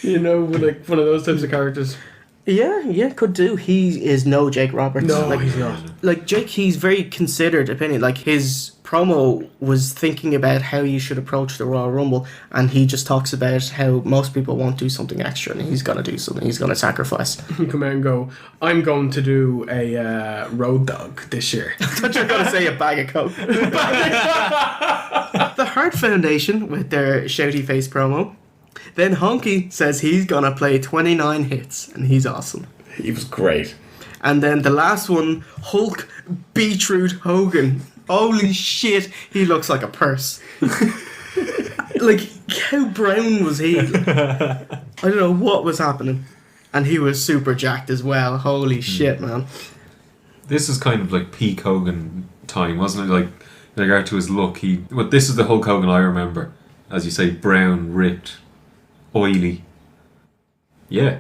S4: You know, like one of those types of characters.
S2: Yeah, could do. He is no Jake Roberts.
S4: No,
S2: like,
S4: he's not.
S2: Like Jake, he's very considered opinion. Like his promo was thinking about how you should approach the Royal Rumble, and he just talks about how most people won't do something extra, and he's gonna do something. He's gonna sacrifice.
S4: You come out and go, I'm going to do a road dog this year.
S2: I thought you were gonna say a bag of coke. The Hart Foundation with their shouty face promo. Then Honky says he's gonna play 29 hits, and he's awesome.
S4: He was great.
S2: And then the last one, Hulk Beetroot Hogan. Holy shit, he looks like a purse. Like, how brown was he? I don't know what was happening. And he was super jacked as well. Holy shit, man.
S3: This is kind of like peak Hogan time, wasn't it? Like, in regard to his look, this is the Hulk Hogan I remember. As you say, brown, ripped, oily. Yeah.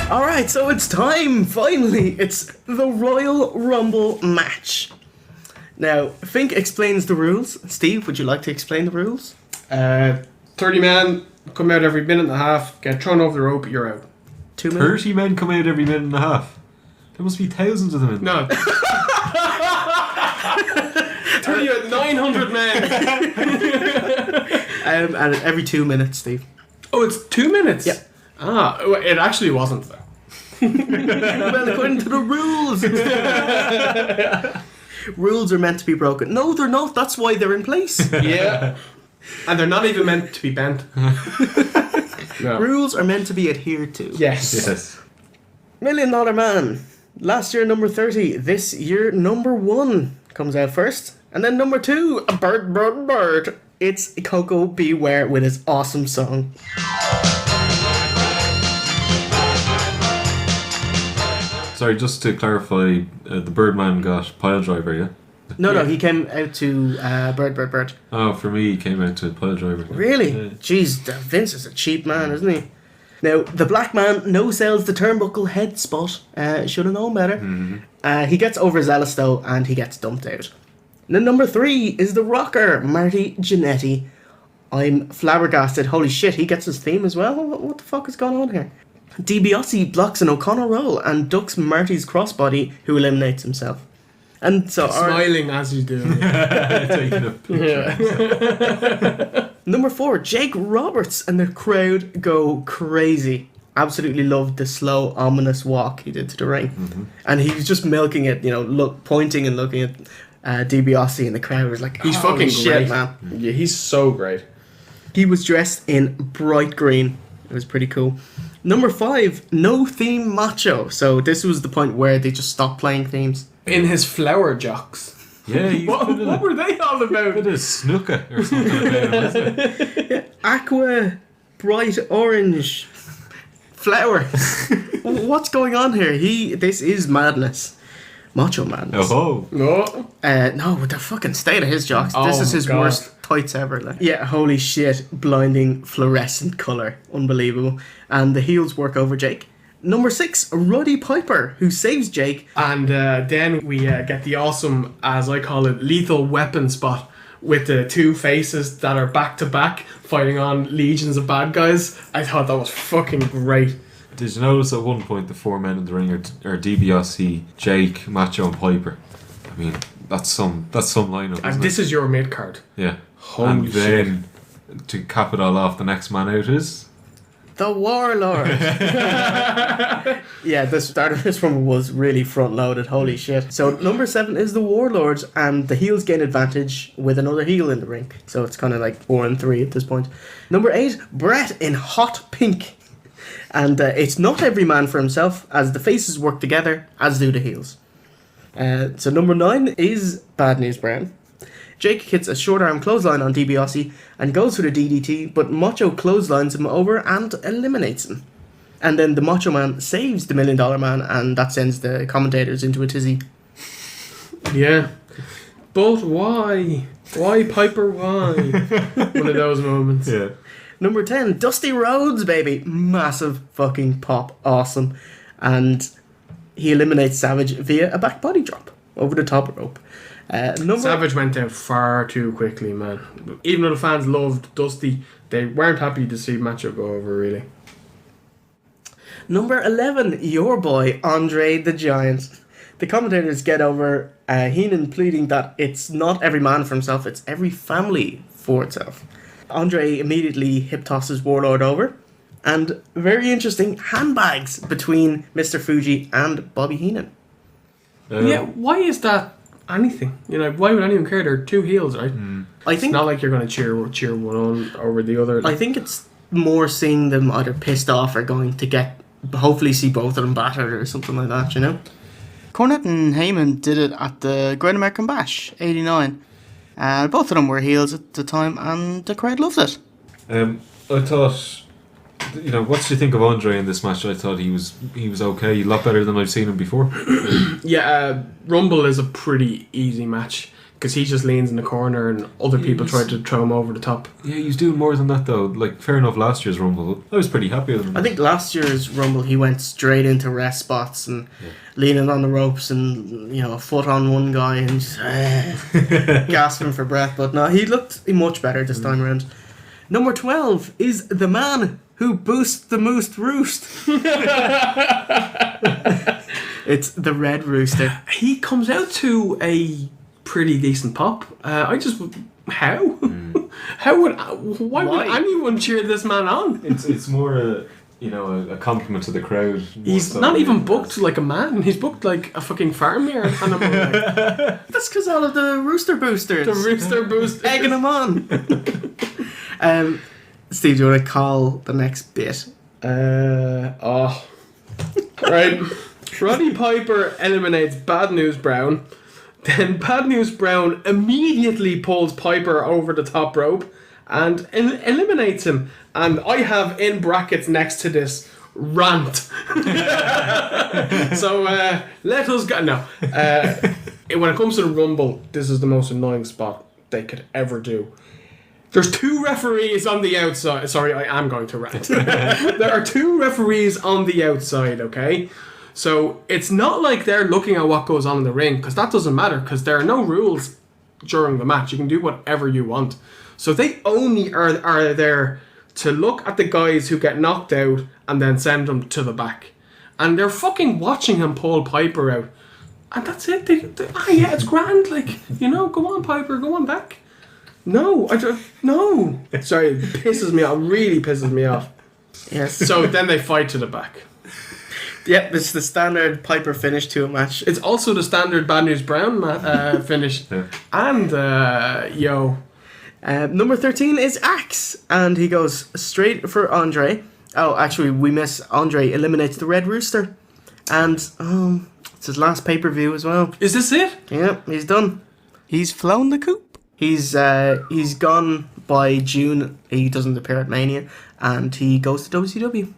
S2: Alright, so it's time, finally. It's the Royal Rumble match. Now, Fink explains the rules. Steve, would you like to explain the rules?
S4: 30 men, come out every minute and a half, get thrown over the rope, you're out.
S2: 2 minutes?
S3: 30 men come out every minute and a half. There must be thousands of them in there.
S4: No. 900 men.
S2: And every 2 minutes, Steve.
S4: Oh, it's 2 minutes?
S2: Yeah.
S4: Ah, it actually wasn't though.
S2: Well, according to the rules. Rules are meant to be broken. No, they're not. That's why they're in place.
S4: Yeah. And they're not even meant to be bent. No.
S2: Rules are meant to be adhered to.
S4: Yes.
S3: Yes.
S2: $1 Million Man. Last year, number 30. This year, number 1 comes out first. And then number 2, a bird. It's Coco Beware with his awesome song.
S3: Sorry, just to clarify, the Birdman got Pile Driver, yeah?
S2: No, he came out to Bird.
S3: Oh, for me, he came out to Pile Driver.
S2: Really?
S3: Yeah.
S2: Jeez, Vince is a cheap man, isn't he? Now, the black man no-sells the turnbuckle head spot. Should have known better.
S3: Mm-hmm.
S2: He gets overzealous, though, and he gets dumped out. And then number 3 is the rocker, Marty Jannetty. I'm flabbergasted. Holy shit, he gets his theme as well? What the fuck is going on here? DiBiase blocks an O'Connor roll and ducks Marty's crossbody, who eliminates himself. And so
S4: Smiling as you do.
S3: Taking a picture.
S2: Number 4, Jake Roberts, and the crowd go crazy. Absolutely loved the slow, ominous walk he did to the ring. Mm-hmm. And he was just milking it, pointing and looking at DiBiase, and the crowd was like,
S4: He's
S2: "Holy
S4: fucking
S2: shit,
S4: great,
S2: man."
S4: Yeah, he's so great.
S2: He was dressed in bright green. It was pretty cool. Number 5, no theme macho. So this was the point where they just stopped playing themes.
S4: In his flower jocks.
S3: Yeah, he's
S4: What were they all about?
S3: bit of snooker or something like that, wasn't it?
S2: Aqua, bright orange, flowers. What's going on here? This is madness. Macho madness.
S3: Oh,
S4: No.
S2: No, with the fucking state of his jocks. This
S4: Oh
S2: is his
S4: God.
S2: worst tights ever. Like. Yeah, holy shit. Blinding fluorescent colour. Unbelievable. And the heels work over Jake. Number 6, Roddy Piper, who saves Jake.
S4: And then we get the awesome, as I call it, lethal weapon spot with the 2 faces that are back to back fighting on legions of bad guys. I thought that was fucking great.
S3: did you notice at one point the 4 men in the ring are DiBiase, Jake, Macho, and Piper? I mean, that's some lineup.
S4: And
S3: Isn't
S4: this
S3: it?
S4: is your mid card.
S3: Yeah.
S4: Holy
S3: and then to cap it all off, the next man out is
S2: The Warlord. Yeah, the start of this one was really front-loaded. Holy shit. So number 7 is the Warlords, and the heels gain advantage with another heel in the ring. So it's kind of like 4 and 3 at this point. Number 8, Brett in hot pink. And it's not every man for himself, as the faces work together, as do the heels. So number 9 is Bad News Brown. Jake hits a short arm clothesline on DiBiase and goes for the DDT, but Macho clotheslines him over and eliminates him. And then the Macho Man saves the $1 Million Man, and that sends the commentators into a tizzy.
S4: Yeah. But why? Why, Piper, why? One of those moments.
S3: yeah.
S2: Number 10, Dusty Rhodes, baby. Massive fucking pop. Awesome. and he eliminates Savage via a back body drop over the top rope.
S4: Savage went out far too quickly, man. Even though the fans loved Dusty, they weren't happy to see Macho go over, really.
S2: Number 11, your boy, Andre the Giant. The commentators get over Heenan pleading that it's not every man for himself, it's every family for itself. Andre immediately hip tosses Warlord over, and very interesting handbags between Mr. Fuji and Bobby Heenan.
S4: Yeah, why is that anything? You know, why would anyone care? They're two heels, right?
S2: I think
S4: It's not like you're going to cheer one on over the other.
S2: I think it's more seeing them either pissed off or going to hopefully see both of them battered or something like that, you know? Cornette and Heyman did it at the Great American Bash, 89. Both of them were heels at the time, and the crowd loved it.
S3: I thought, what did you think of Andre in this match? I thought he was okay, a lot better than I've seen him before.
S4: Yeah, Rumble is a pretty easy match because he just leans in the corner and other people try to throw him over the top.
S3: Yeah, he's doing more than that though. Like, fair enough, last year's Rumble, I was pretty happy with him.
S2: I think last year's Rumble he went straight into rest spots and leaning on the ropes and, a foot on one guy and just, gasping for breath. But no, he looked much better this time around. Number 12 is the man who boosts the moose roost. It's the Red Rooster.
S4: He comes out to a pretty decent pop. How? Why would anyone cheer this man on?
S3: It's more a compliment to the crowd.
S4: He's not even booked like a man. He's booked like a fucking farmyard animal.
S2: That's because all of the Rooster Boosters.
S4: The Rooster Boosters.
S2: Egging him on. Steve, do you want to call the next bit?
S4: Right. Roddy Piper eliminates Bad News Brown. Then Bad News Brown immediately pulls Piper over the top rope and eliminates him. And I have in brackets next to this rant. So let us go. No. When it comes to the Rumble, this is the most annoying spot they could ever do. There's two referees on the outside. Sorry, I am going to rant. There are two referees on the outside, okay? So it's not like they're looking at what goes on in the ring, because that doesn't matter, because there are no rules during the match. You can do whatever you want. So they only are there to look at the guys who get knocked out and then send them to the back. And they're fucking watching him pull Piper out. And that's it. Yeah, it's grand. Like, go on, Piper, go on back. No, no. Sorry, it pisses me off. Really pisses me off.
S2: Yes.
S4: So then they fight to the back.
S2: Yep, it's the standard Piper finish to a match.
S4: It's also the standard Bad News Brown finish.
S3: Yeah.
S4: And,
S2: Number 13 is Axe, and he goes straight for Andre. Oh, actually, we miss Andre eliminates the Red Rooster. And, it's his last pay-per-view as well.
S4: Is this it?
S2: Yeah, he's done. He's flown the coop. He's gone by June. He doesn't appear at Mania, and he goes to WCW.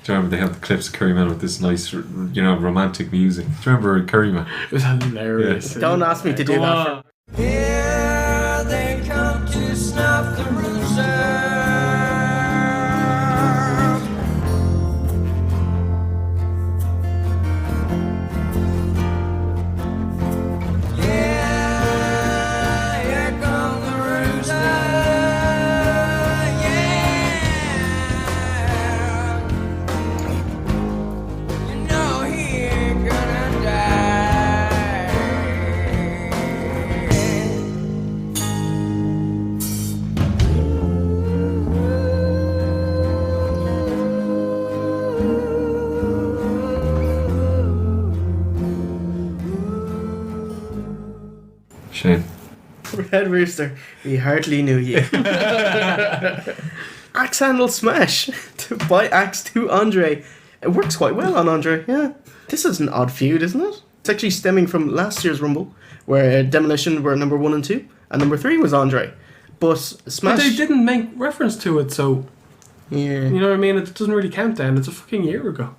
S3: Do you remember they have the clips of Curryman with this nice, romantic music? Do you remember Curryman?
S4: It was hilarious.
S2: Yeah. Don't ask me to do that.
S5: Here they come to snuff the rooster. Yeah, here come the rooster. Yeah, you know he ain't gonna die.
S3: Shame.
S2: Red Rooster, we hardly knew you. Axe handle smash by Axe to Andre. It works quite well on Andre, yeah. This is an odd feud, isn't it? It's actually stemming from last year's Rumble, where Demolition were number 1 and 2, and number 3 was Andre. But Smash...
S4: But they didn't make reference to it, so...
S2: Yeah.
S4: You know what I mean? It doesn't really count then. It's a fucking year ago.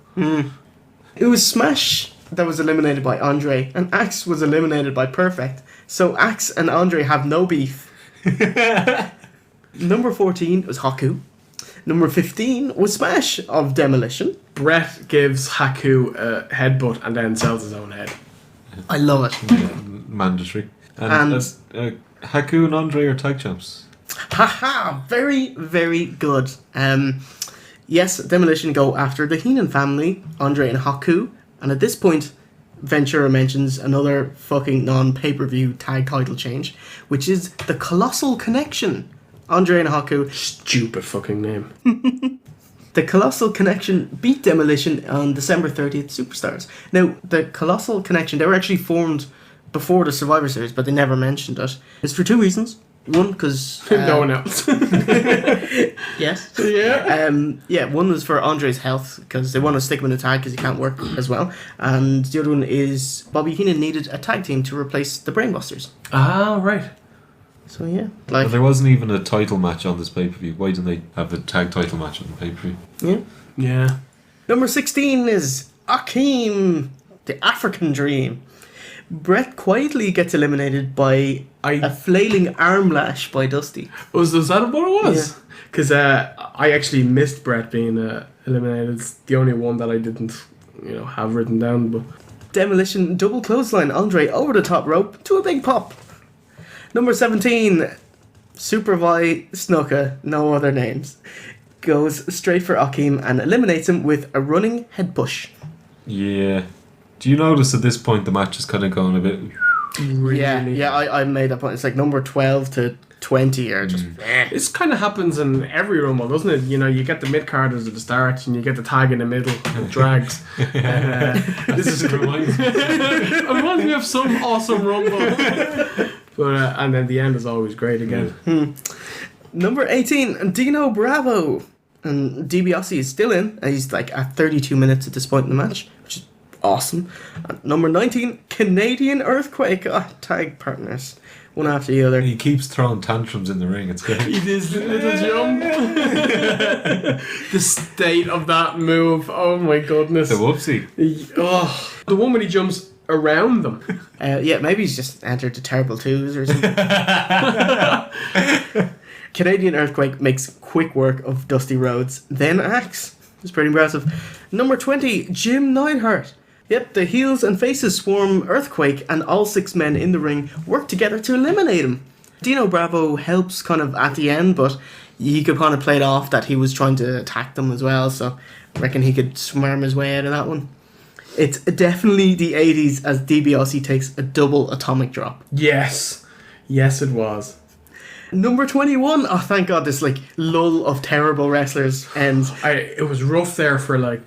S2: It was Smash that was eliminated by Andre, and Axe was eliminated by Perfect. So Axe and Andre have no beef. Number 14 was Haku. Number 15 was Smash of Demolition.
S4: Brett gives Haku a headbutt and then sells his own head.
S2: I love it.
S3: Mandatory.
S2: And-
S3: Haku and Andre are tag champs.
S2: Haha, very, very good. Yes, Demolition go after the Heenan family, Andre and Haku, and at this point, Ventura mentions another fucking non-pay-per-view tag title change, which is the Colossal Connection. Andre and Haku.
S4: Stupid fucking name.
S2: The Colossal Connection beat Demolition on December 30th Superstars. Now, the Colossal Connection, they were actually formed before the Survivor Series, but they never mentioned it. It's for two reasons. One, because...
S4: No one else.
S2: Yes.
S4: Yeah.
S2: One was for Andre's health, because they want to stick him in the tag because he can't work as well. And the other one is Bobby Heenan needed a tag team to replace the Brainbusters.
S4: Ah, right.
S2: So, yeah.
S3: But there wasn't even a title match on this pay-per-view. Why didn't they have a tag title match on the pay-per-view?
S2: Yeah.
S4: Yeah.
S2: Number 16 is Akeem, the African Dream. Brett quietly gets eliminated by a flailing arm lash by Dusty.
S4: Was that what it was? Because I actually missed Brett being eliminated. It's the only one that I didn't, have written down. But
S2: Demolition double clothesline Andre over the top rope to a big pop. Number 17, Supervi Snuka, no other names, goes straight for Akeem and eliminates him with a running head push.
S3: Yeah. Do you notice at this point the match is kind of going a bit...
S4: really,
S2: Yeah, I made that point. It's like number 12 to 20 or just...
S4: This kind of happens in every Rumble, doesn't it? You get the mid-carders at the start and you get the tag in the middle and drags. This is reminds me of some awesome Rumble. But and then the end is always great again.
S2: Number 18, Dino Bravo. And DiBiase is still in. And he's like at 32 minutes at this point in the match, which is awesome. And number 19, Canadian Earthquake. Tag partners. One after the other.
S3: He keeps throwing tantrums in the ring. It's great.
S4: He does the little jump. The state of that move. Oh my goodness.
S3: The whoopsie.
S4: The one when he jumps around them.
S2: Maybe he's just entered the terrible twos or something. Canadian Earthquake makes quick work of Dusty Rhodes, then Axe. It's pretty impressive. Number 20, Jim Neidhart. Yep, the heels and faces swarm Earthquake, and all 6 men in the ring work together to eliminate him. Dino Bravo helps kind of at the end, but he could kind of play it off that he was trying to attack them as well, so I reckon he could swarm his way out of that one. It's definitely the 80s as DiBiase takes a double atomic drop.
S4: Yes. Yes, it was.
S2: Number 21. Oh, thank God, this lull of terrible wrestlers ends.
S4: It was rough there for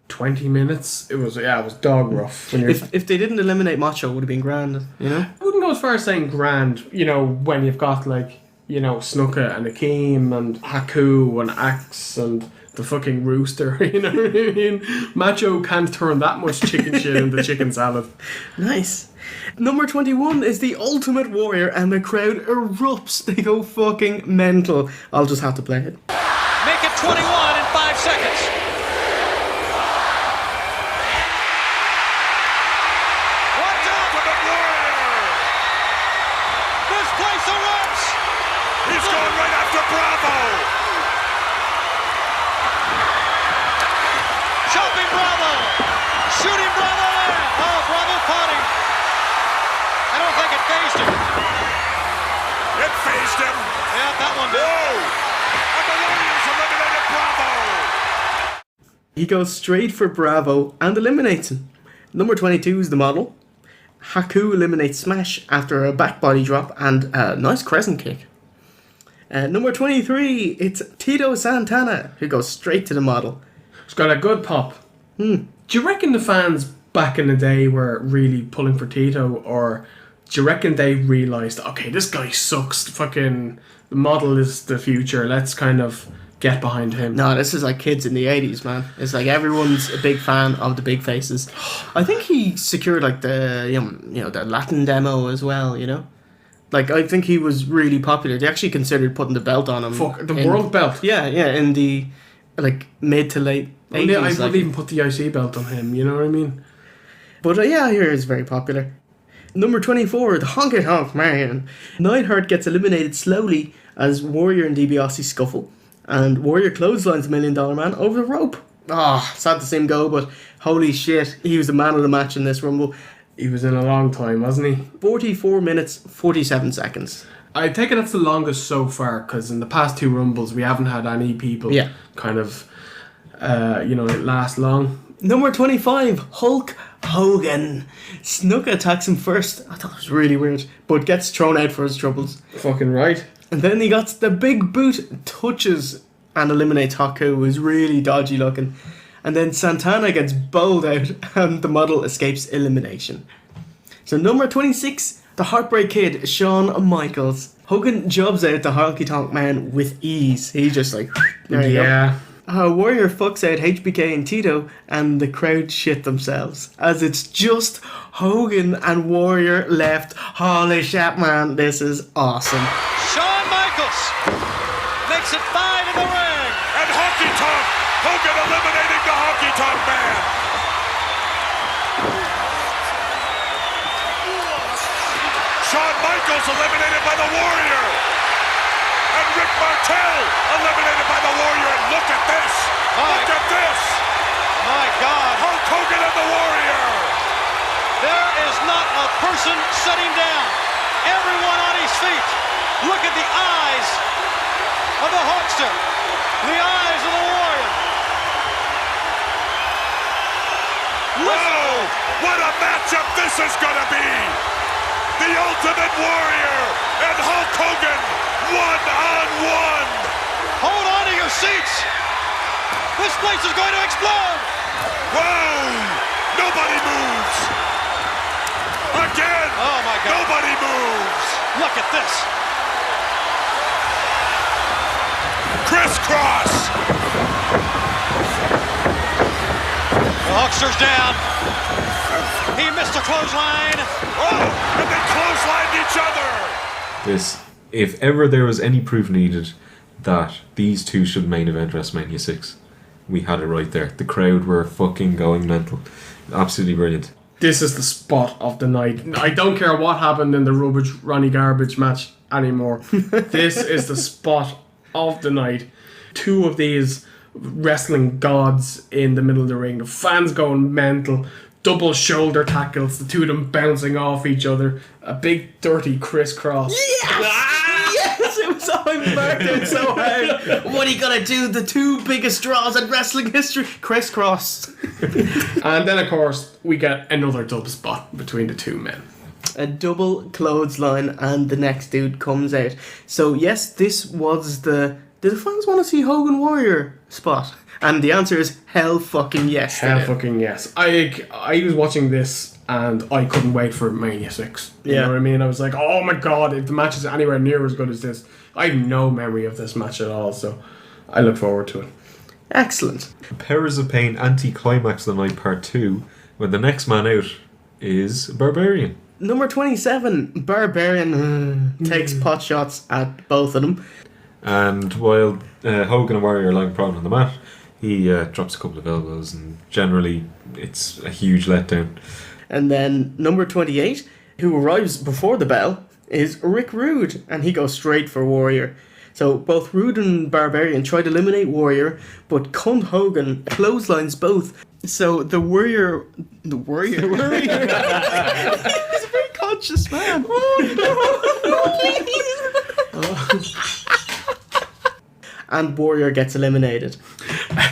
S4: 20 minutes. It was dog rough. When
S2: If they didn't eliminate Macho, it would have been grand,
S4: I wouldn't go as far as saying grand, when you've got Snuka and Akeem and Haku and Axe and the fucking rooster, you know what I mean? Macho can't turn that much chicken shit into chicken salad.
S2: Nice. Number 21 is the Ultimate Warrior, and the crowd erupts. They go fucking mental. I'll just have to play it.
S6: Make it 21 in 5 seconds. Watch out for the Warrior. This place erupts. He's going right after Bravo. Chopping Bravo. Shooting Bravo. Oh, Bravo caught him. I don't think it phased him. It phased him. Yeah, that one did.
S2: He goes straight for Bravo and eliminates him. Number 22 is the model. Haku eliminates Smash after a back body drop and a nice crescent kick. Number 23, it's Tito Santana, who goes straight to the model.
S4: It's got a good pop. Do you reckon the fans back in the day were really pulling for Tito, or do you reckon they realised, okay, this guy sucks, fucking the model is the future, let's kind of get behind him?
S2: No, this is like kids in the 80s, man. It's like everyone's a big fan of the big faces. I think he secured the the Latin demo as well, I think he was really popular. They actually considered putting the belt on him.
S4: Fuck, the world belt?
S2: Yeah, in the mid to late 80s.
S4: I wouldn't even put the IC belt on him, you know what I mean?
S2: But I hear he's very popular. Number 24, the Honky Honk Man. Neidhart gets eliminated slowly as Warrior and DiBiase scuffle. And Warrior clotheslines $1 Million Man over the rope. Sad to see him go, but holy shit, he was the man of the match in this Rumble.
S4: He was in a long time, wasn't he?
S2: 44 minutes, 47 seconds.
S4: I take it that's the longest so far, because in the past 2 Rumbles we haven't had any people kind of, last long.
S2: Number 25, Hulk Hogan. Snuka attacks him first. I thought it was really weird, but gets thrown out for his troubles.
S4: Fucking right.
S2: And then he got the big boot, touches and eliminates Haku, who is really dodgy looking. And then Santana gets bowled out and the model escapes elimination. So number 26, the Heartbreak Kid, Shawn Michaels. Hogan jobs out the Honky Tonk Man with ease. He's just like, there you go. Warrior fucks out HBK and Tito, and the crowd shit themselves, as it's just Hogan and Warrior left. Holy shit, man, this is awesome.
S6: Shawn Michaels makes it 5 in the ring.
S1: And Honky Tonk, Hogan eliminating the Honky Tonk Man. Shawn Michaels eliminated by the Warrior. And Rick Martel eliminated by the Warrior. And look at this. Look at this.
S6: My God.
S1: Hulk Hogan and the Warrior.
S6: There is not a person sitting down. Everyone on his feet. Look at the eyes of the Hulkster. The eyes of the Warrior.
S1: Whoa! What a matchup this is gonna be! The Ultimate Warrior and Hulk Hogan, one-on-one!
S6: Hold on to your seats. This place is going to explode.
S1: Whoa! Nobody moves! Again!
S6: Oh my God.
S1: Nobody moves!
S6: Look at this.
S1: Crisscross!
S6: The Hulkster's down. He missed a clothesline.
S1: Oh! And they clotheslined each other!
S3: This, if ever there was any proof needed that these two should main event WrestleMania 6, we had it right there. The crowd were fucking going mental. Absolutely brilliant.
S4: This is the spot of the night. I don't care what happened in the Rubbish Ronnie Garbage match anymore. This is the spot of the night. 2 of these wrestling gods in the middle of the ring. The fans going mental. Double shoulder tackles. The 2 of them bouncing off each other. A big dirty crisscross.
S2: Yes, it was I'm marked out so hard. What are you gonna do? The 2 biggest draws in wrestling history. Crisscross.
S4: And then, of course, we get another dub spot between the 2 men.
S2: A double clothesline, and the next dude comes out. So yes, this was the... Did the fans want to see Hogan Warrior spot? And the answer is hell fucking yes.
S4: Hell fucking yes. I was watching this and I couldn't wait for Mania 6. You know what I mean? I was like, oh my god, if the match is anywhere near as good as this. I have no memory of this match at all, so I look forward to it.
S2: Excellent.
S3: Powers of Pain Anti-Climax of the Night Part 2, when the next man out is Barbarian.
S2: Number 27, Barbarian takes pot shots at both of them.
S3: And while Hogan and Warrior are lying prone on the mat, he drops a couple of elbows, and generally it's a huge letdown.
S2: And then number 28, who arrives before the bell, is Rick Rude, and he goes straight for Warrior. So both Rude and Barbarian try to eliminate Warrior, but cunt Hogan clotheslines both. So the Warrior... Warrior? He's a very conscious man. And Warrior gets eliminated.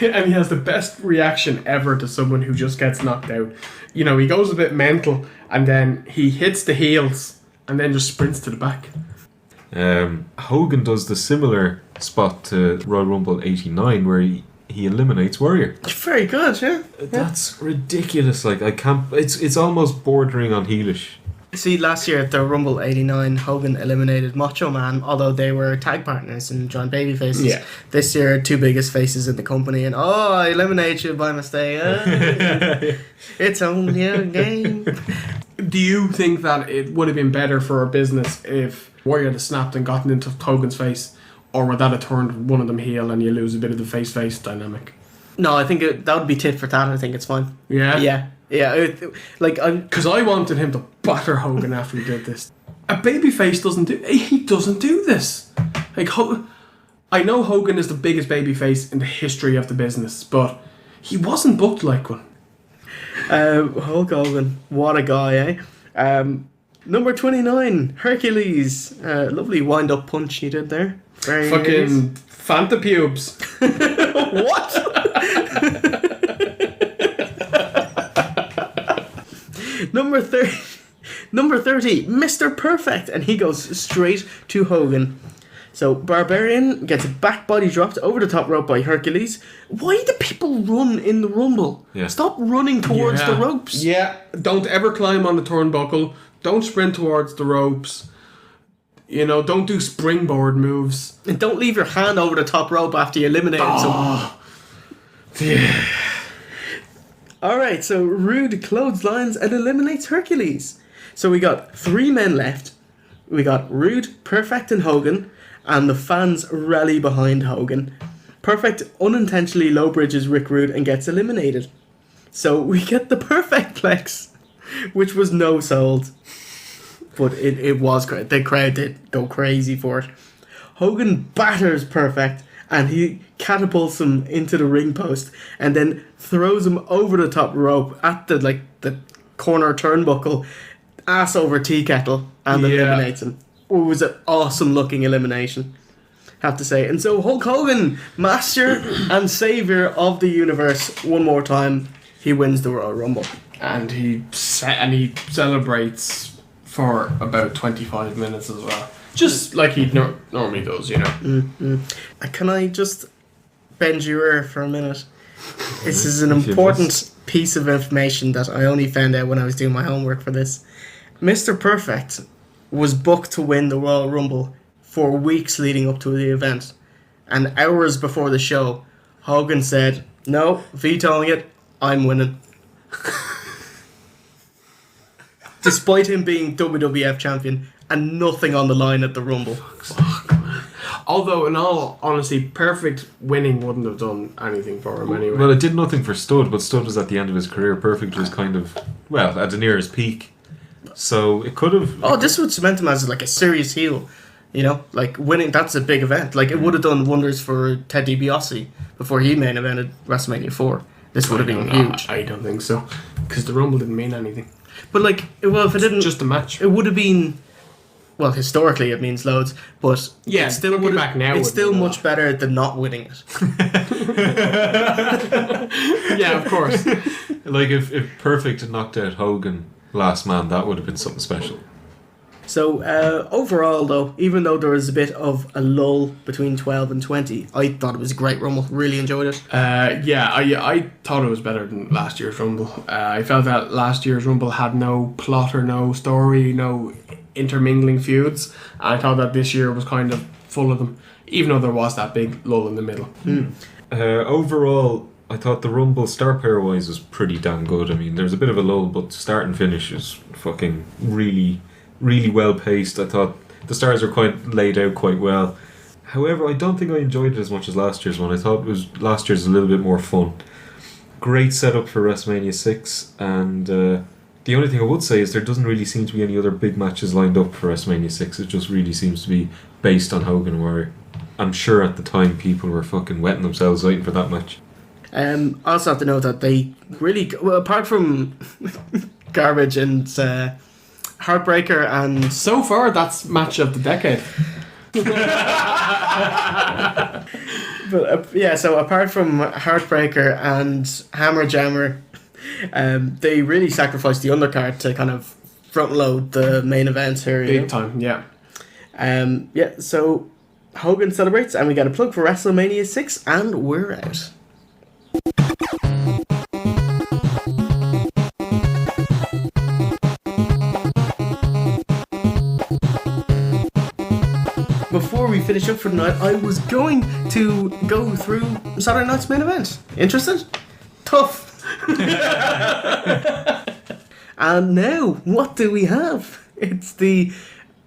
S4: And he has the best reaction ever to someone who just gets knocked out. You know, he goes a bit mental, and then he hits the heels, and then just sprints to the back.
S3: Hogan does the similar spot to Royal Rumble 89, where he eliminates Warrior.
S2: Very good, yeah.
S3: That's ridiculous. Like, I can't... It's almost bordering on heelish.
S2: See, last year at the Rumble 89, Hogan eliminated Macho Man, although they were tag partners and joint baby faces.
S4: Yeah.
S2: This year, 2 biggest faces in the company, and I eliminate you by mistake. It's only a game.
S4: Do you think that it would have been better for our business if Warrior had snapped and gotten into Hogan's face, or would that have turned one of them heel and you lose a bit of the face-face dynamic?
S2: No, I think that would be tit for tat. I think it's fine.
S4: Yeah?
S2: Yeah.
S4: Because I wanted him to batter Hogan after he did this. A babyface doesn't do... He doesn't do this. Like, I know Hogan is the biggest babyface in the history of the business, but he wasn't booked like one.
S2: Hulk Hogan, what a guy, eh? Number 29, Hercules. Lovely wind-up punch he did there. Very
S4: Fucking Fanta pubes.
S2: What? Number 30, Mr. Perfect, and he goes straight to Hogan. So Barbarian gets a back body dropped over the top rope by Hercules. Why do people run in the Rumble?
S3: Yeah.
S2: Stop running towards the ropes.
S4: Yeah, don't ever climb on the turnbuckle. Don't sprint towards the ropes. You know, don't do springboard moves.
S2: And don't leave your hand over the top rope after you eliminate someone.
S4: Yeah.
S2: Alright, so Rude clotheslines and eliminates Hercules. So we got 3 men left. We got Rude, Perfect, and Hogan, and the fans rally behind Hogan. Perfect unintentionally low bridges Rick Rude and gets eliminated. So we get the Perfect Plex, which was no sold. But it was great. The crowd did go crazy for it. Hogan batters Perfect, and he catapults him into the ring post, and then throws him over the top rope at the corner turnbuckle, ass over tea kettle, and eliminates him. It was an awesome looking elimination, have to say. And so Hulk Hogan, master and savior of the universe, one more time, he wins the Royal Rumble.
S4: And he celebrates for about 25 minutes as well. Just like he normally does, you know.
S2: Mm-hmm. Can I just bend your ear for a minute? This is an important piece of information that I only found out when I was doing my homework for this. Mr. Perfect was booked to win the Royal Rumble for weeks leading up to the event. And hours before the show, Hogan said, "No, vetoing it, I'm winning." Despite him being WWF champion and nothing on the line at the Rumble.
S4: Fuck, man. Although, in all honesty, Perfect winning wouldn't have done anything for him anyway.
S3: Well, it did nothing for Stud, but Stud was at the end of his career. Perfect was kind of, well, at the nearest peak. So it could have...
S2: Oh, this would cement him as like a serious heel. You know, like winning, that's a big event. Like it would have done wonders for Ted DiBiase before he main evented WrestleMania 4. This would have been huge.
S4: I don't think so. Because the Rumble didn't mean anything.
S2: But like, well, if it didn't...
S4: Just a match.
S2: It would have been... Well, historically it means loads, but
S4: yeah,
S2: it still would
S4: back now.
S2: It's still much better than not winning it.
S4: Yeah, of course.
S3: Like if Perfect had knocked out Hogan last man, that would have been something special.
S2: So overall, though, even though there was a bit of a lull between 12 and 20, I thought it was a great Rumble. Really enjoyed it.
S4: I thought it was better than last year's Rumble. I felt that last year's Rumble had no plot or no story, no intermingling feuds. I thought that this year was kind of full of them, even though there was that big lull in the middle.
S3: Overall, I thought the Rumble star power wise was pretty damn good. I mean, there was a bit of a lull, but start and finish was fucking really, really well paced. I thought the stars were quite laid out quite well. However, I don't think I enjoyed it as much as last year's one. I thought last year's a little bit more fun. Great setup for WrestleMania 6, and the only thing I would say is there doesn't really seem to be any other big matches lined up for WrestleMania 6. It just really seems to be based on Hogan and Warrior. I'm sure at the time people were fucking wetting themselves waiting for that match.
S2: I also have to note that they really, well, apart from Garbage and Heartbreaker and...
S4: So far, that's match of the decade.
S2: But so apart from Heartbreaker and Hammer Jammer, they really sacrificed the undercard to kind of front load the main events here.
S4: Big time, yeah.
S2: So Hogan celebrates, and we got a plug for WrestleMania 6, and we're out. Before we finish up for the night, I was going to go through Saturday night's main event. Interested? Tough. And now, what do we have? It's the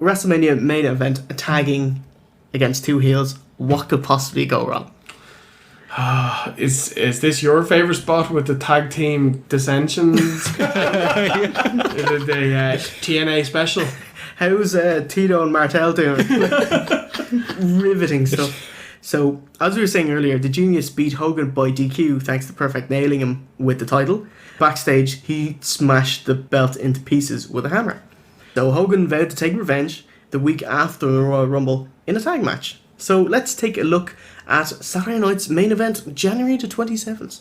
S2: WrestleMania main event tagging against two heels. What could possibly go wrong?
S4: Is this your favourite spot with the tag team dissensions? the TNA special?
S2: How's Tito and Martel doing? Riveting stuff. So, as we were saying earlier, the Genius beat Hogan by DQ thanks to Perfect nailing him with the title. Backstage, he smashed the belt into pieces with a hammer. So Hogan vowed to take revenge the week after the Royal Rumble in a tag match. So let's take a look at Saturday night's main event, January the 27th.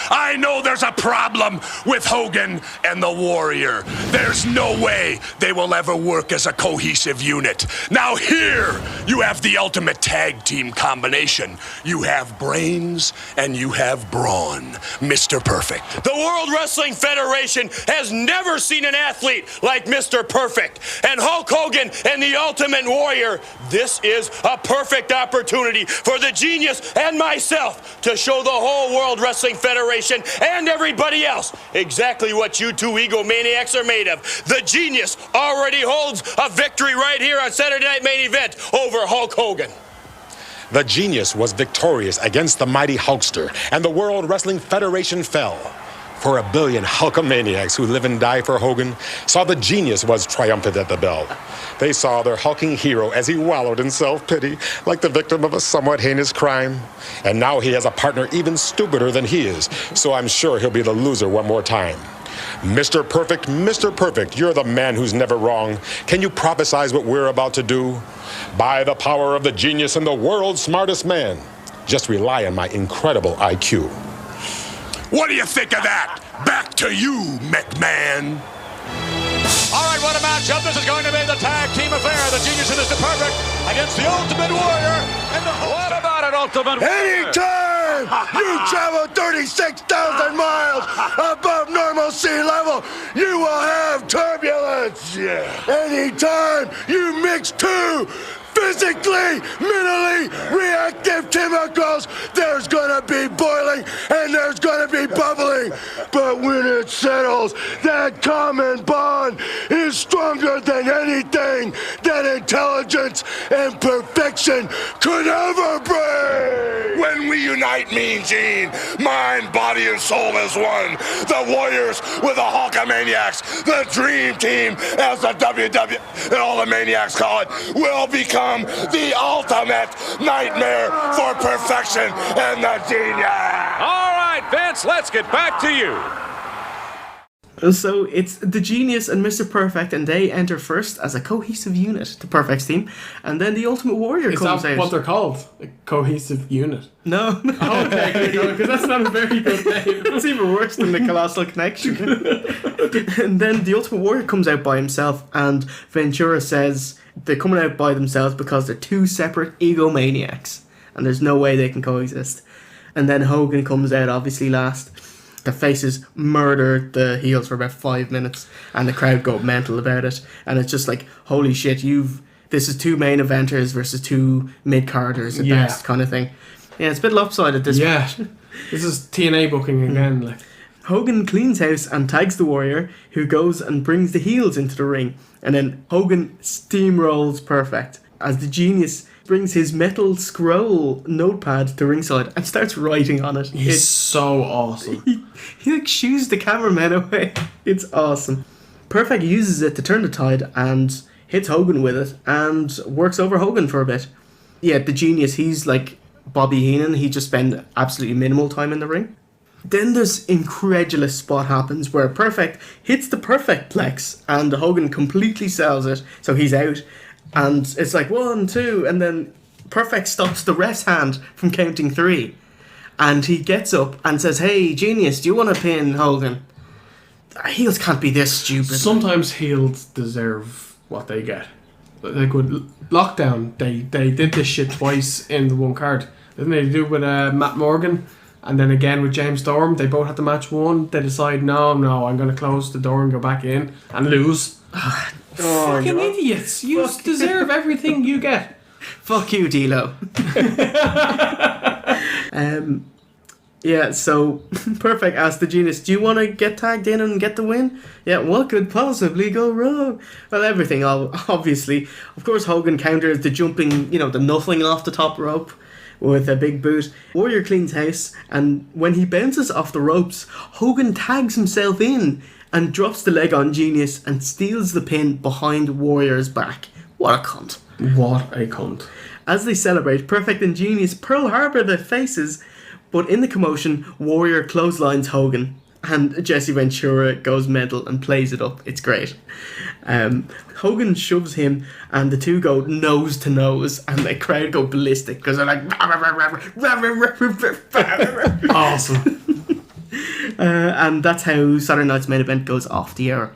S1: I know there's a problem with Hogan and the Warrior. There's no way they will ever work as a cohesive unit. Now here, you have the ultimate tag team combination. You have brains and you have brawn. Mr. Perfect.
S6: The World Wrestling Federation has never seen an athlete like Mr. Perfect. And Hulk Hogan and the Ultimate Warrior, this is a perfect opportunity for the Genius and myself to show the whole World Wrestling Federation and everybody else exactly what you two egomaniacs are made of. The Genius already holds a victory right here on Saturday Night Main Event over Hulk Hogan.
S7: The Genius was victorious against the mighty Hulkster, and the World Wrestling Federation fell. For a billion Hulkamaniacs who live and die for Hogan saw the Genius was triumphant at the bell. They saw their hulking hero as he wallowed in self-pity, like the victim of a somewhat heinous crime. And now he has a partner even stupider than he is, so I'm sure he'll be the loser one more time. Mr. Perfect, you're the man who's never wrong. Can you prophesize what we're about to do? By the power of the Genius and the world's smartest man, just rely on my incredible IQ.
S1: What do you think of that? Back to you, McMahon.
S6: All right, what a matchup. This is going to be the tag team affair. The Genius and Mr. Perfect against the Ultimate Warrior and the Hulk. What about an Ultimate Warrior?
S1: Anytime you travel 36,000 miles above normal sea level, you will have turbulence. Yeah. Anytime you mix two physically, mentally reactive chemicals, there's gonna be boiling and there's gonna be bubbling. But when it settles, that common bond is stronger than anything that intelligence and perfection could ever bring. When we unite, Mean Gene, mind, body, and soul as one. The Warriors with the Hulkamaniacs, the Dream Team, as the WWF and all the maniacs call it, will become the ultimate nightmare for perfection and the Genius.
S6: All right, Vince, let's get back to you.
S2: So it's the Genius and Mr. Perfect, and they enter first as a cohesive unit, the Perfect's team, and then the Ultimate Warrior comes
S4: that
S2: out.
S4: What they're called? A cohesive unit.
S2: No.
S4: Okay, because that's not a very good name.
S2: It's even worse than the Colossal Connection. And then the Ultimate Warrior comes out by himself, and Ventura says they're coming out by themselves because they're two separate egomaniacs, and there's no way they can coexist. And then Hogan comes out, obviously last. The faces murder the heels for about 5 minutes, and the crowd go mental about it. And it's just like, holy shit, this is two main eventers versus two mid-carders at best, kind of thing. Yeah, it's a bit lopsided this match.
S4: This is TNA booking again. Like.
S2: Hogan cleans house and tags the Warrior, who goes and brings the heels into the ring. And then Hogan steamrolls Perfect as the Genius brings his metal scroll notepad to ringside and starts writing on it.
S4: It's so awesome.
S2: He like shoos the cameraman away. It's awesome. Perfect uses it to turn the tide and hits Hogan with it and works over Hogan for a bit. Yeah, the Genius, he's like Bobby Heenan. He just spent absolutely minimal time in the ring. Then this incredulous spot happens where Perfect hits the Perfect Plex and Hogan completely sells it, so he's out. And it's like 1, 2, and then Perfect stops the ref's hand from counting 3. And he gets up and says, "Hey, Genius, do you want to pin Hogan?" Heels can't be this stupid.
S4: Sometimes heels deserve what they get. Like with Lockdown, they did this shit twice in the one card. Didn't they do it with Matt Morgan? And then again with James Storm, they both had the match won. They decide, no, I'm going to close the door and go back in and lose. Fucking idiots. You deserve everything you get.
S2: Fuck you, D-Lo. Yeah, so Perfect asked the Genius, "Do you want to get tagged in and get the win?" Yeah, what could possibly go wrong? Well, everything, obviously. Of course, Hogan counters the jumping, the nothing off the top rope with a big boot. Warrior cleans house, and when he bounces off the ropes, Hogan tags himself in and drops the leg on Genius and steals the pin behind Warrior's back. What a cunt.
S4: What a cunt.
S2: As they celebrate, Perfect and Genius Pearl Harbor their faces, but in the commotion, Warrior clotheslines Hogan, and Jesse Ventura goes mental and plays it up. It's great. Hogan shoves him, and the two go nose to nose, and the crowd go ballistic because they're like,
S4: Awesome.
S2: and that's how Saturday Night's Main Event goes off the air.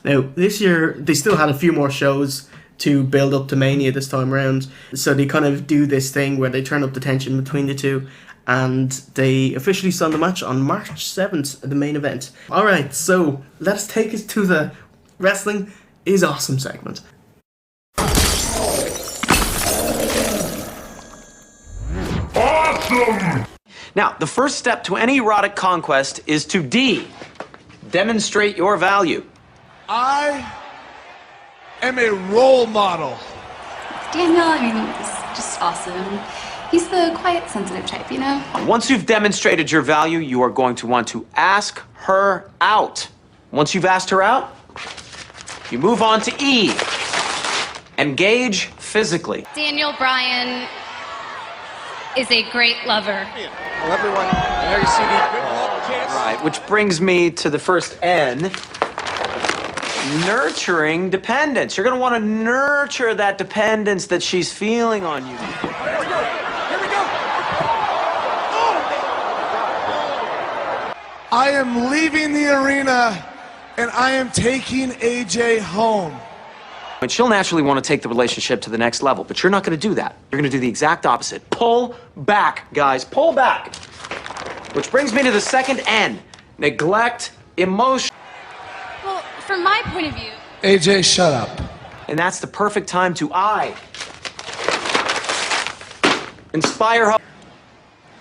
S2: Now, this year, they still had a few more shows to build up to Mania this time around. So they kind of do this thing where they turn up the tension between the two, and they officially signed the match on March 7th, the main event. Alright, so let's take us to the Wrestling is Awesome segment.
S1: Awesome!
S8: Now, the first step to any erotic conquest is to demonstrate your value.
S1: I am a role model.
S9: Daniel, I mean, he's just awesome. He's the quiet, sensitive type, you know?
S8: Once you've demonstrated your value, you are going to want to ask her out. Once you've asked her out, you move on to E. Engage physically.
S9: Daniel Bryan is a great lover.
S8: Well, everyone, there you see right, which brings me to the first N. Nurturing dependence. You're going to want to nurture that dependence that she's feeling on you.
S1: Here we go! I am leaving the arena, and I am taking AJ home.
S8: And she'll naturally want to take the relationship to the next level, but you're not going to do that. You're going to do the exact opposite. Pull back, guys. Pull back. Which brings me to the second N. Neglect emotion.
S9: Well, from my point of view...
S1: AJ, shut up.
S8: And that's the perfect time to I. Inspire her.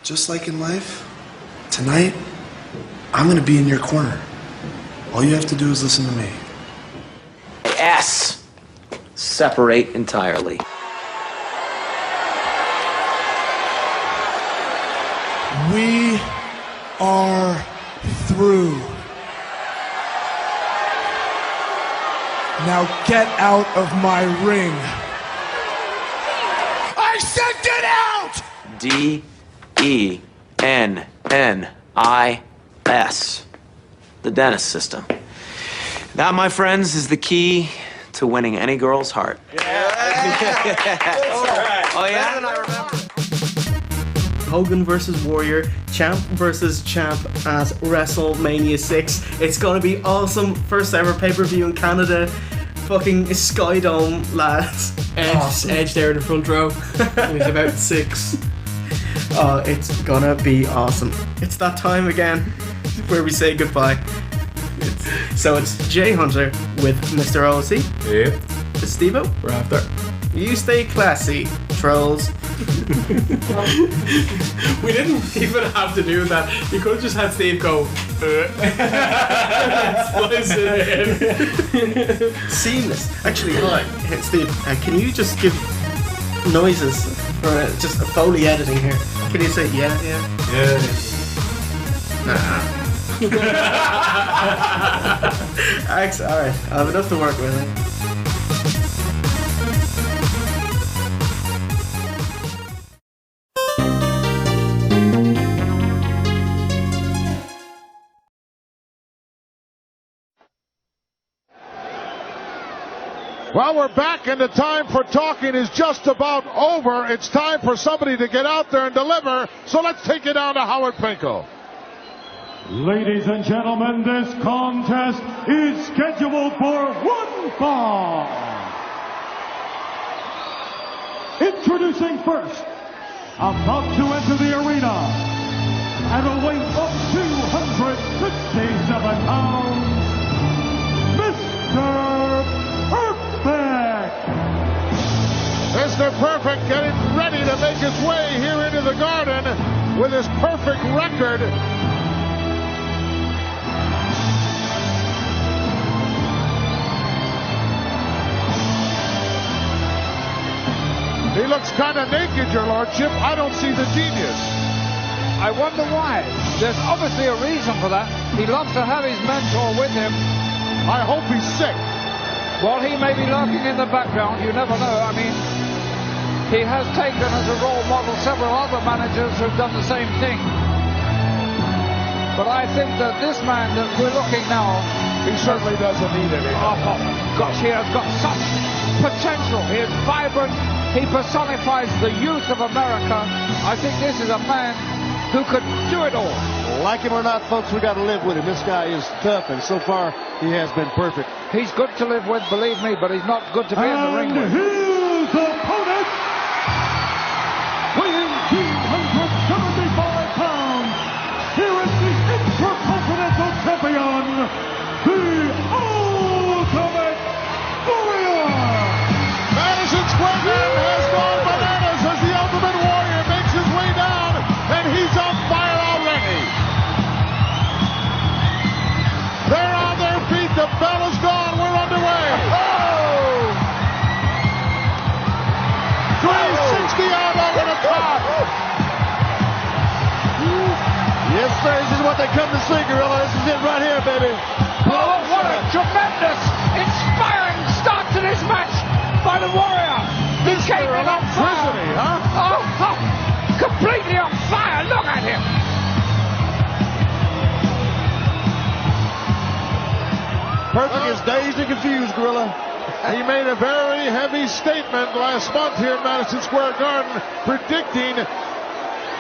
S1: Just like in life, tonight, I'm gonna be in your corner. All you have to do is listen to me.
S8: S. Separate entirely.
S1: We are through. Now get out of my ring. I said get out!
S8: D.E.N.N.I.S. The D.E.N.N.I.S system. That, my friends, is the key to winning any girl's heart. Oh, yeah? I remember.
S2: Hogan versus Warrior, champ versus champ at WrestleMania 6. It's gonna be awesome. First ever pay-per-view in Canada. Fucking Sky Dome, lads.
S4: Edge there in the front row. He's about 6.
S2: Oh, it's gonna be awesome. It's that time again where we say goodbye. So it's Jay Hunter with Mr. OC.
S3: Yeah.
S2: It's Steve-O.
S4: We're after.
S2: You stay classy, trolls.
S4: We didn't even have to do that. You could have just had Steve go. Slice it in.
S2: Seamless. Actually, hi, Steve. Can you just give noises for just a Foley editing here? Can you say yeah? Nah. Alright, I have enough to work with.
S10: Well, we're back, and the time for talking is just about over. It's time for somebody to get out there and deliver. So let's take it down to Howard Finkel.
S11: Ladies and gentlemen, this contest is scheduled for one fall. Introducing first, about to enter the arena, at a weight of 267 pounds, Mr. Perfect!
S10: Mr. Perfect getting ready to make his way here into the Garden with his perfect record. He looks kind of naked, your lordship. I don't see the genius.
S12: I wonder why. There's obviously a reason for that. He loves to have his mentor with him.
S10: I hope he's sick.
S12: While he may be lurking in the background, you never know. I mean, he has taken as a role model several other managers who've done the same thing. But I think that this man that we're looking now,
S10: he certainly doesn't need any.
S12: Oh gosh, he has got such potential. He is vibrant. He personifies the youth of America. I think this is a man who could do it all.
S13: Like him or not, folks, we got to live with him. This guy is tough, and so far he has been perfect.
S12: He's good to live with, believe me, but he's not good to be in the ring with.
S11: His opponent, weighing 275 pounds, here is the Intercontinental Champion, the Ultimate Warrior.
S10: Madison Square Garden has gone bananas as the Ultimate Warrior makes his way down, and he's on fire already. They're on their feet. The bell is gone. We're underway. Oh! 360 out over the top.
S13: Yes, sir. This is what they come to see, Gorilla. This is it right here, baby.
S12: Oh, what a tremendous, inspiring start to this match by the Warrior. He came in on fire. Oh, completely on fire. Look at him.
S10: Perfect is dazed and confused, Gorilla. He made a very heavy statement last month here at Madison Square Garden, predicting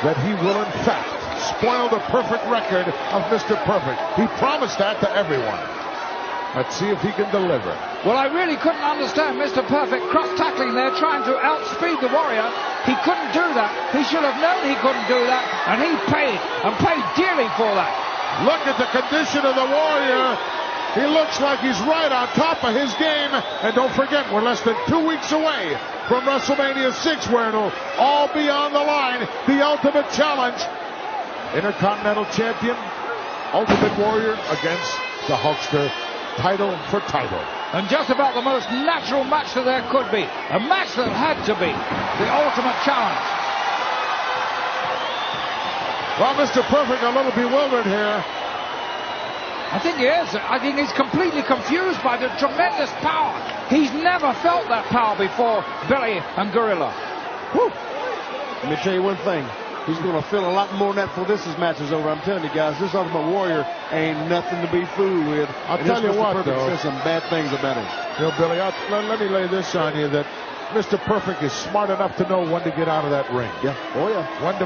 S10: that he will, in fact, spoil the perfect record of Mr. Perfect. He promised that to everyone. Let's see if he can deliver.
S12: Well, I really couldn't understand Mr. Perfect cross-tackling there, trying to outspeed the Warrior. He couldn't do that. He should have known he couldn't do that, and he paid, and paid dearly for that.
S10: Look at the condition of the Warrior. He looks like he's right on top of his game. And don't forget, we're less than 2 weeks away from WrestleMania VI, where it'll all be on the line. The Ultimate Challenge. Intercontinental Champion, Ultimate Warrior against the Hulkster, title for title.
S12: And just about the most natural match that there could be. A match that had to be the Ultimate Challenge.
S10: Well, Mr. Perfect a little bewildered here.
S12: I think he is. I think he's completely confused by the tremendous power. He's never felt that power before, Billy and Gorilla.
S13: Whew. Let me tell you one thing. He's going to feel a lot more than that before this match is over. I'm telling you guys, this Ultimate Warrior ain't nothing to be fooled with.
S10: I'll tell you what, though.
S13: Says some bad things about him.
S10: You know, Billy, let me lay this on you, that Mr. Perfect is smart enough to know when to get out of that ring.
S13: Yeah. Oh, yeah.
S10: When to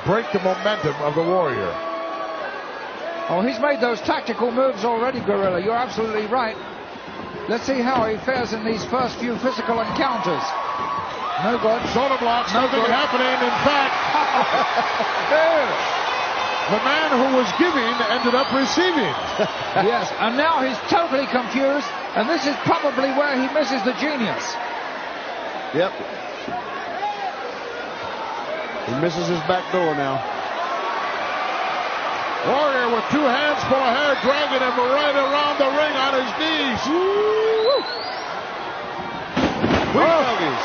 S10: break the momentum of the Warrior.
S12: Oh, he's made those tactical moves already, Gorilla. You're absolutely right. Let's see how he fares in these first few physical encounters. No good.
S10: Shoulder blocks, nothing happening. In fact, the man who was giving ended up receiving.
S12: Yes, and now he's totally confused, and this is probably where he misses the genius.
S13: Yep. He misses his back door now.
S10: Warrior with two hands full of hair, dragging him right around the ring on his knees. Doggies.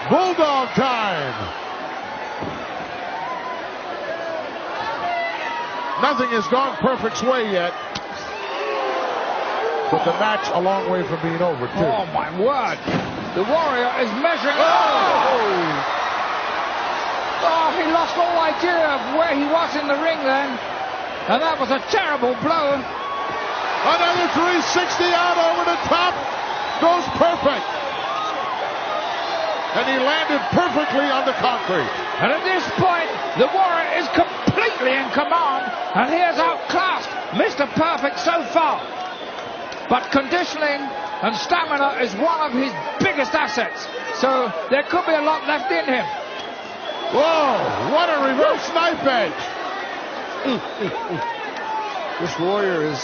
S10: Bulldog time. Nothing has gone Perfect's way yet. But the match a long way from being over, too.
S12: Oh, my word. The Warrior is measuring. Oh, he lost all idea of where he was in the ring then. And that was a terrible blow.
S10: Another 360 out over the top. Goes Perfect. And he landed perfectly on the concrete.
S12: And at this point, the Warrior is completely in command. And he has outclassed Mr. Perfect so far. But conditioning and stamina is one of his biggest assets. So there could be a lot left in him.
S10: Whoa, what a reverse knife edge.
S13: This Warrior is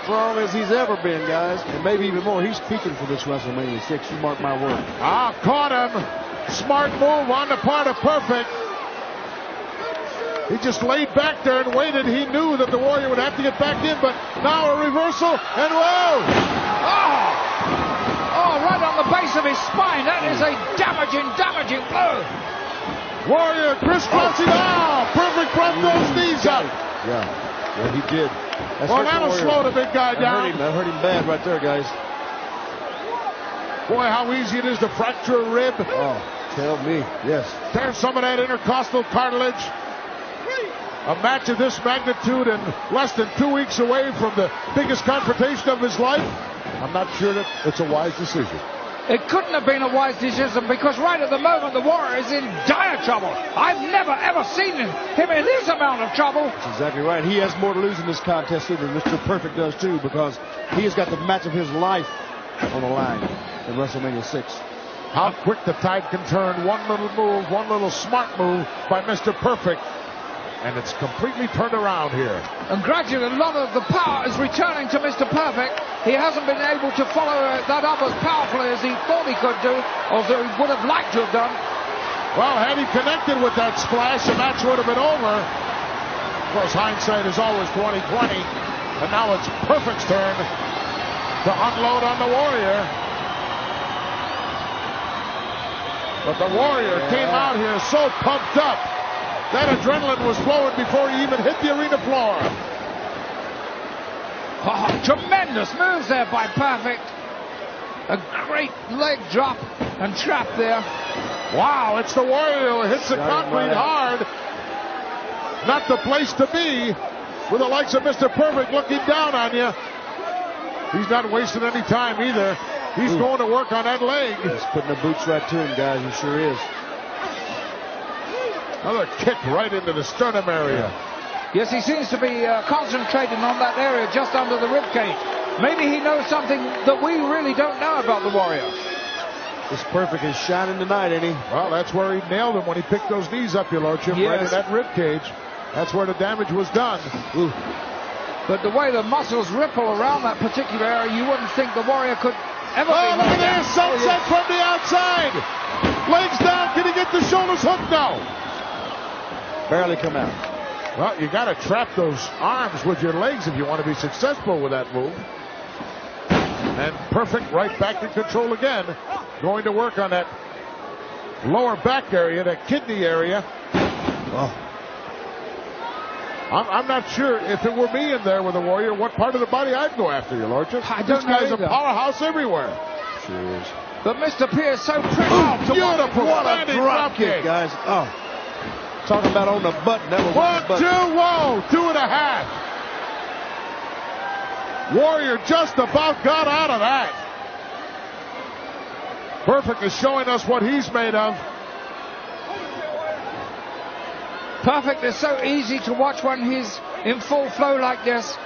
S13: strong as he's ever been, guys. And maybe even more. He's peaking for this WrestleMania VI. You mark my word.
S10: Caught him. Smart move on the part of Perfect. He just laid back there and waited. He knew that the Warrior would have to get back in, but now a reversal, and whoa!
S12: Oh, right on the base of his spine. That is a damaging blow.
S10: Warrior crisscrossing. Perfect brought those knees up.
S13: Yeah, he did.
S10: Well, that'll slow the big guy down.
S13: That hurt him bad right there, guys.
S10: Boy, how easy it is to fracture a rib.
S13: Oh, tell me. Yes.
S10: Tear some of that intercostal cartilage. A match of this magnitude and less than 2 weeks away from the biggest confrontation of his life. I'm not sure that it's a wise decision.
S12: It couldn't have been a wise decision because right at the moment the Warrior is in dire trouble. I've never ever seen him in this amount of trouble.
S13: That's exactly right. He has more to lose in this contest than Mr. Perfect does too, because he has got the match of his life on the line in WrestleMania VI.
S10: How quick the tide can turn. One little move, one little smart move by Mr. Perfect, and it's completely turned around here.
S12: And gradually a lot of the power is returning to Mr. Perfect. He hasn't been able to follow that up as powerfully as he thought he could do, or as he would have liked to have done.
S10: Well, had he connected with that splash, the match would have been over. Of course, hindsight is always 20/20, and now it's Perfect's turn to unload on the Warrior. But the Warrior came out here so pumped up. That adrenaline was flowing before he even hit the arena floor.
S12: Oh, tremendous moves there by Perfect. A great leg drop and trap there.
S10: Wow, it's the Warrior who hits the concrete hard. Not the place to be with the likes of Mr. Perfect looking down on you. He's not wasting any time either. He's going to work on that leg.
S13: He's putting the boots right to him, guys. He sure is.
S10: Another kick right into the sternum area.
S12: Yes, he seems to be concentrating on that area just under the ribcage. Maybe he knows something that we really don't know about the Warrior.
S13: This Perfect is shining tonight, ain't he?
S10: Well, that's where he nailed him when he picked those knees up, your lordship, right in that ribcage. That's where the damage was done.
S13: Ooh.
S12: But the way the muscles ripple around that particular area, you wouldn't think the Warrior could ever be.
S10: Look at this, sunset from the outside. Legs down, can he get the shoulders hooked now?
S13: Barely come out.
S10: Well, you got to trap those arms with your legs if you want to be successful with that move. And Perfect right back in control again. Going to work on that lower back area, that kidney area.
S13: Oh.
S10: I'm not sure if it were me in there with a Warrior, what part of the body I'd go after, your lordship. This guy's a powerhouse everywhere.
S13: Sure is.
S12: But Mr. P is so proud to
S10: beautiful.
S13: What a drop kick, guys. Oh. Talking about on the button. That was
S10: 1, 2, whoa, 2.5. Warrior just about got out of that. Perfect is showing us what he's made of.
S12: Perfect is so easy to watch when he's in full flow like this.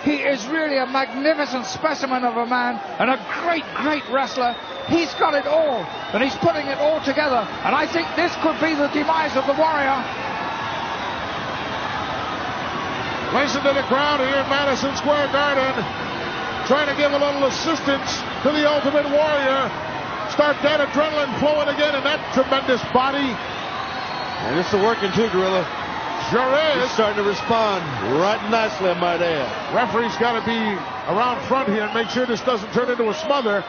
S12: He is really a magnificent specimen of a man and a great, great wrestler. He's got it all, and he's putting it all together. And I think this could be the demise of the Warrior.
S10: Listen to the crowd here in Madison Square Garden, trying to give a little assistance to the Ultimate Warrior. Start that adrenaline flowing again in that tremendous body.
S13: And it's working too, Gorilla.
S10: Sure is.
S13: He's starting to respond right nicely, I might add.
S10: Referee's got to be around front here and make sure this doesn't turn into a smother.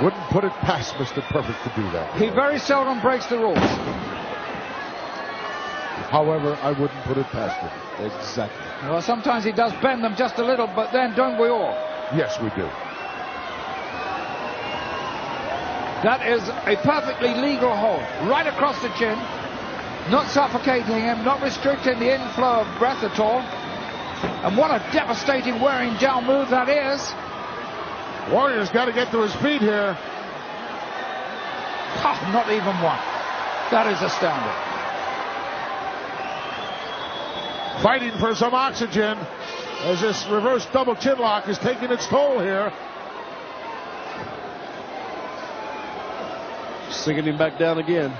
S10: Wouldn't put it past Mr. Perfect to do that.
S12: He very seldom breaks the rules.
S10: However, I wouldn't put it past him. Exactly.
S12: Well, sometimes he does bend them just a little, but then don't we all?
S10: Yes, we do.
S12: That is a perfectly legal hold. Right across the chin. Not suffocating him, not restricting the inflow of breath at all. And what a devastating wearing down move that is.
S10: Warrior's got to get to his feet here.
S12: Oh, not even one. That is astounding.
S10: Fighting for some oxygen as this reverse double chin lock is taking its toll here.
S13: Sinking him back down again.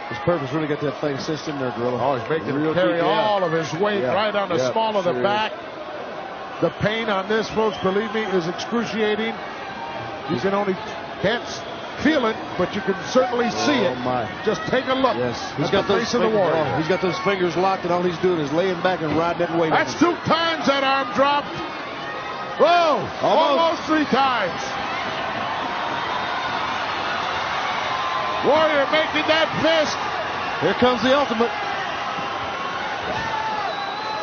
S13: His Perfect's really got that thing cinched in there, Gorilla.
S10: Oh, he's making him carry all of his weight right on the small of the back. The pain on this, folks, believe me, is excruciating. You can't feel it, but you can certainly see it.
S13: My.
S10: Just take a look.
S13: Yes,
S10: he's got the face of the Warrior.
S13: He's got those fingers locked, and all he's doing is laying back and riding that weight.
S10: That's 2 times that arm dropped. Whoa, almost 3 times. Warrior making that fist.
S13: Here comes the Ultimate.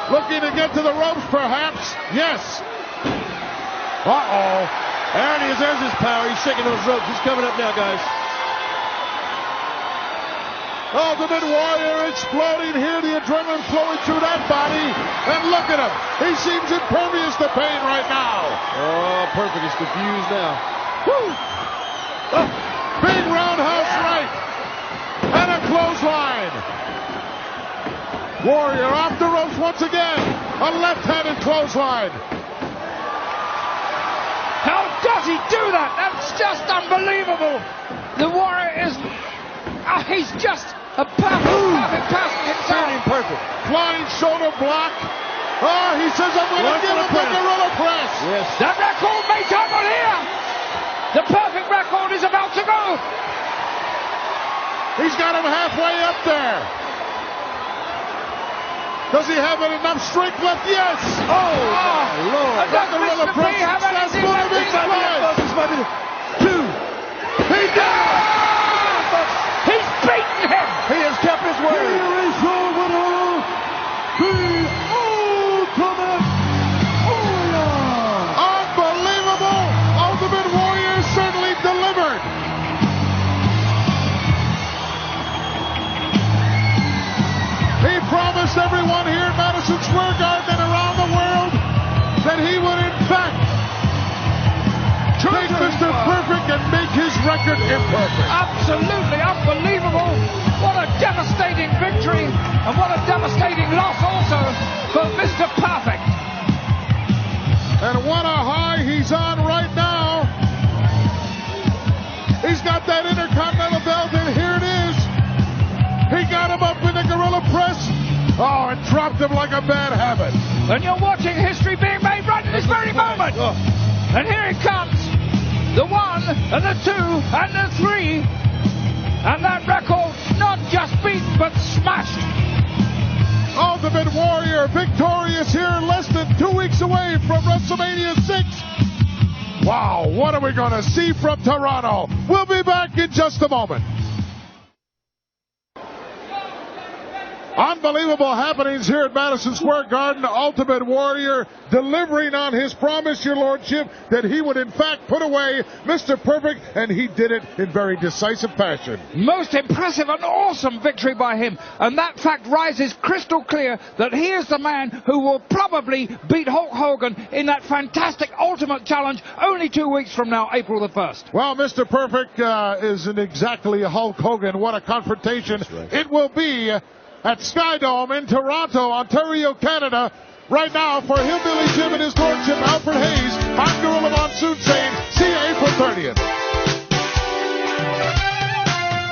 S10: Looking to get to the ropes, perhaps. Yes. Uh-oh.
S13: There it is. There's his power. He's shaking those ropes. He's coming up now, guys.
S10: Ultimate Warrior exploding here. The adrenaline flowing through that body. And look at him. He seems impervious to pain right now.
S13: Oh, Perfect is confused now.
S10: Woo! Oh, big roundhouse right. And a clothesline. Warrior off the ropes once again. A left-handed clothesline.
S12: How does he do that? That's just unbelievable. The Warrior is... he's just a perfect person himself.
S13: Perfect.
S10: Flying shoulder block. Oh, he says, I'm going to give him the gorilla press.
S12: Yes. That record may tumble here. The perfect record is about to go.
S10: He's got him halfway up there. Does he have enough strength left? Yes. Oh, Lord.
S12: Does Mr. P have anything left?
S13: This might be the 2.
S10: He did it.
S12: He's beaten him.
S13: He has kept his word.
S11: Here is your winner, the Ultimate Warrior.
S10: Unbelievable. Ultimate Warrior certainly delivered. He promised everyone here at Madison Square Garden and around the world that he would in fact take Mr. Perfect and make his record imperfect.
S12: Absolutely unbelievable. What a devastating victory and what a devastating loss also for Mr. Perfect.
S10: And what a high he's on right now. He's got that Intercontinental belt, and here it is. He got him up in the gorilla press. Oh, and dropped him like a bad habit.
S12: And you're watching history being made right in this very moment. And here it comes. The 1 and the 2 and the 3. And that record not just beaten but smashed.
S10: Ultimate Warrior victorious here less than 2 weeks away from WrestleMania VI. Wow, what are we going to see from Toronto? We'll be back in just a moment. Unbelievable happenings here at Madison Square Garden. Ultimate Warrior delivering on his promise, your lordship, that he would in fact put away Mr. Perfect, and he did it in very decisive fashion.
S12: Most impressive and awesome victory by him, and that fact rises crystal clear that he is the man who will probably beat Hulk Hogan in that fantastic Ultimate Challenge only 2 weeks from now, April the 1st.
S10: Well, Mr. Perfect isn't exactly Hulk Hogan. What a confrontation it will be at Skydome in Toronto, Ontario, Canada. Right now, for Hillbilly Jim and his lordship, Alfred Hayes, I'm Gorilla Monsoon saying, see you April 30th.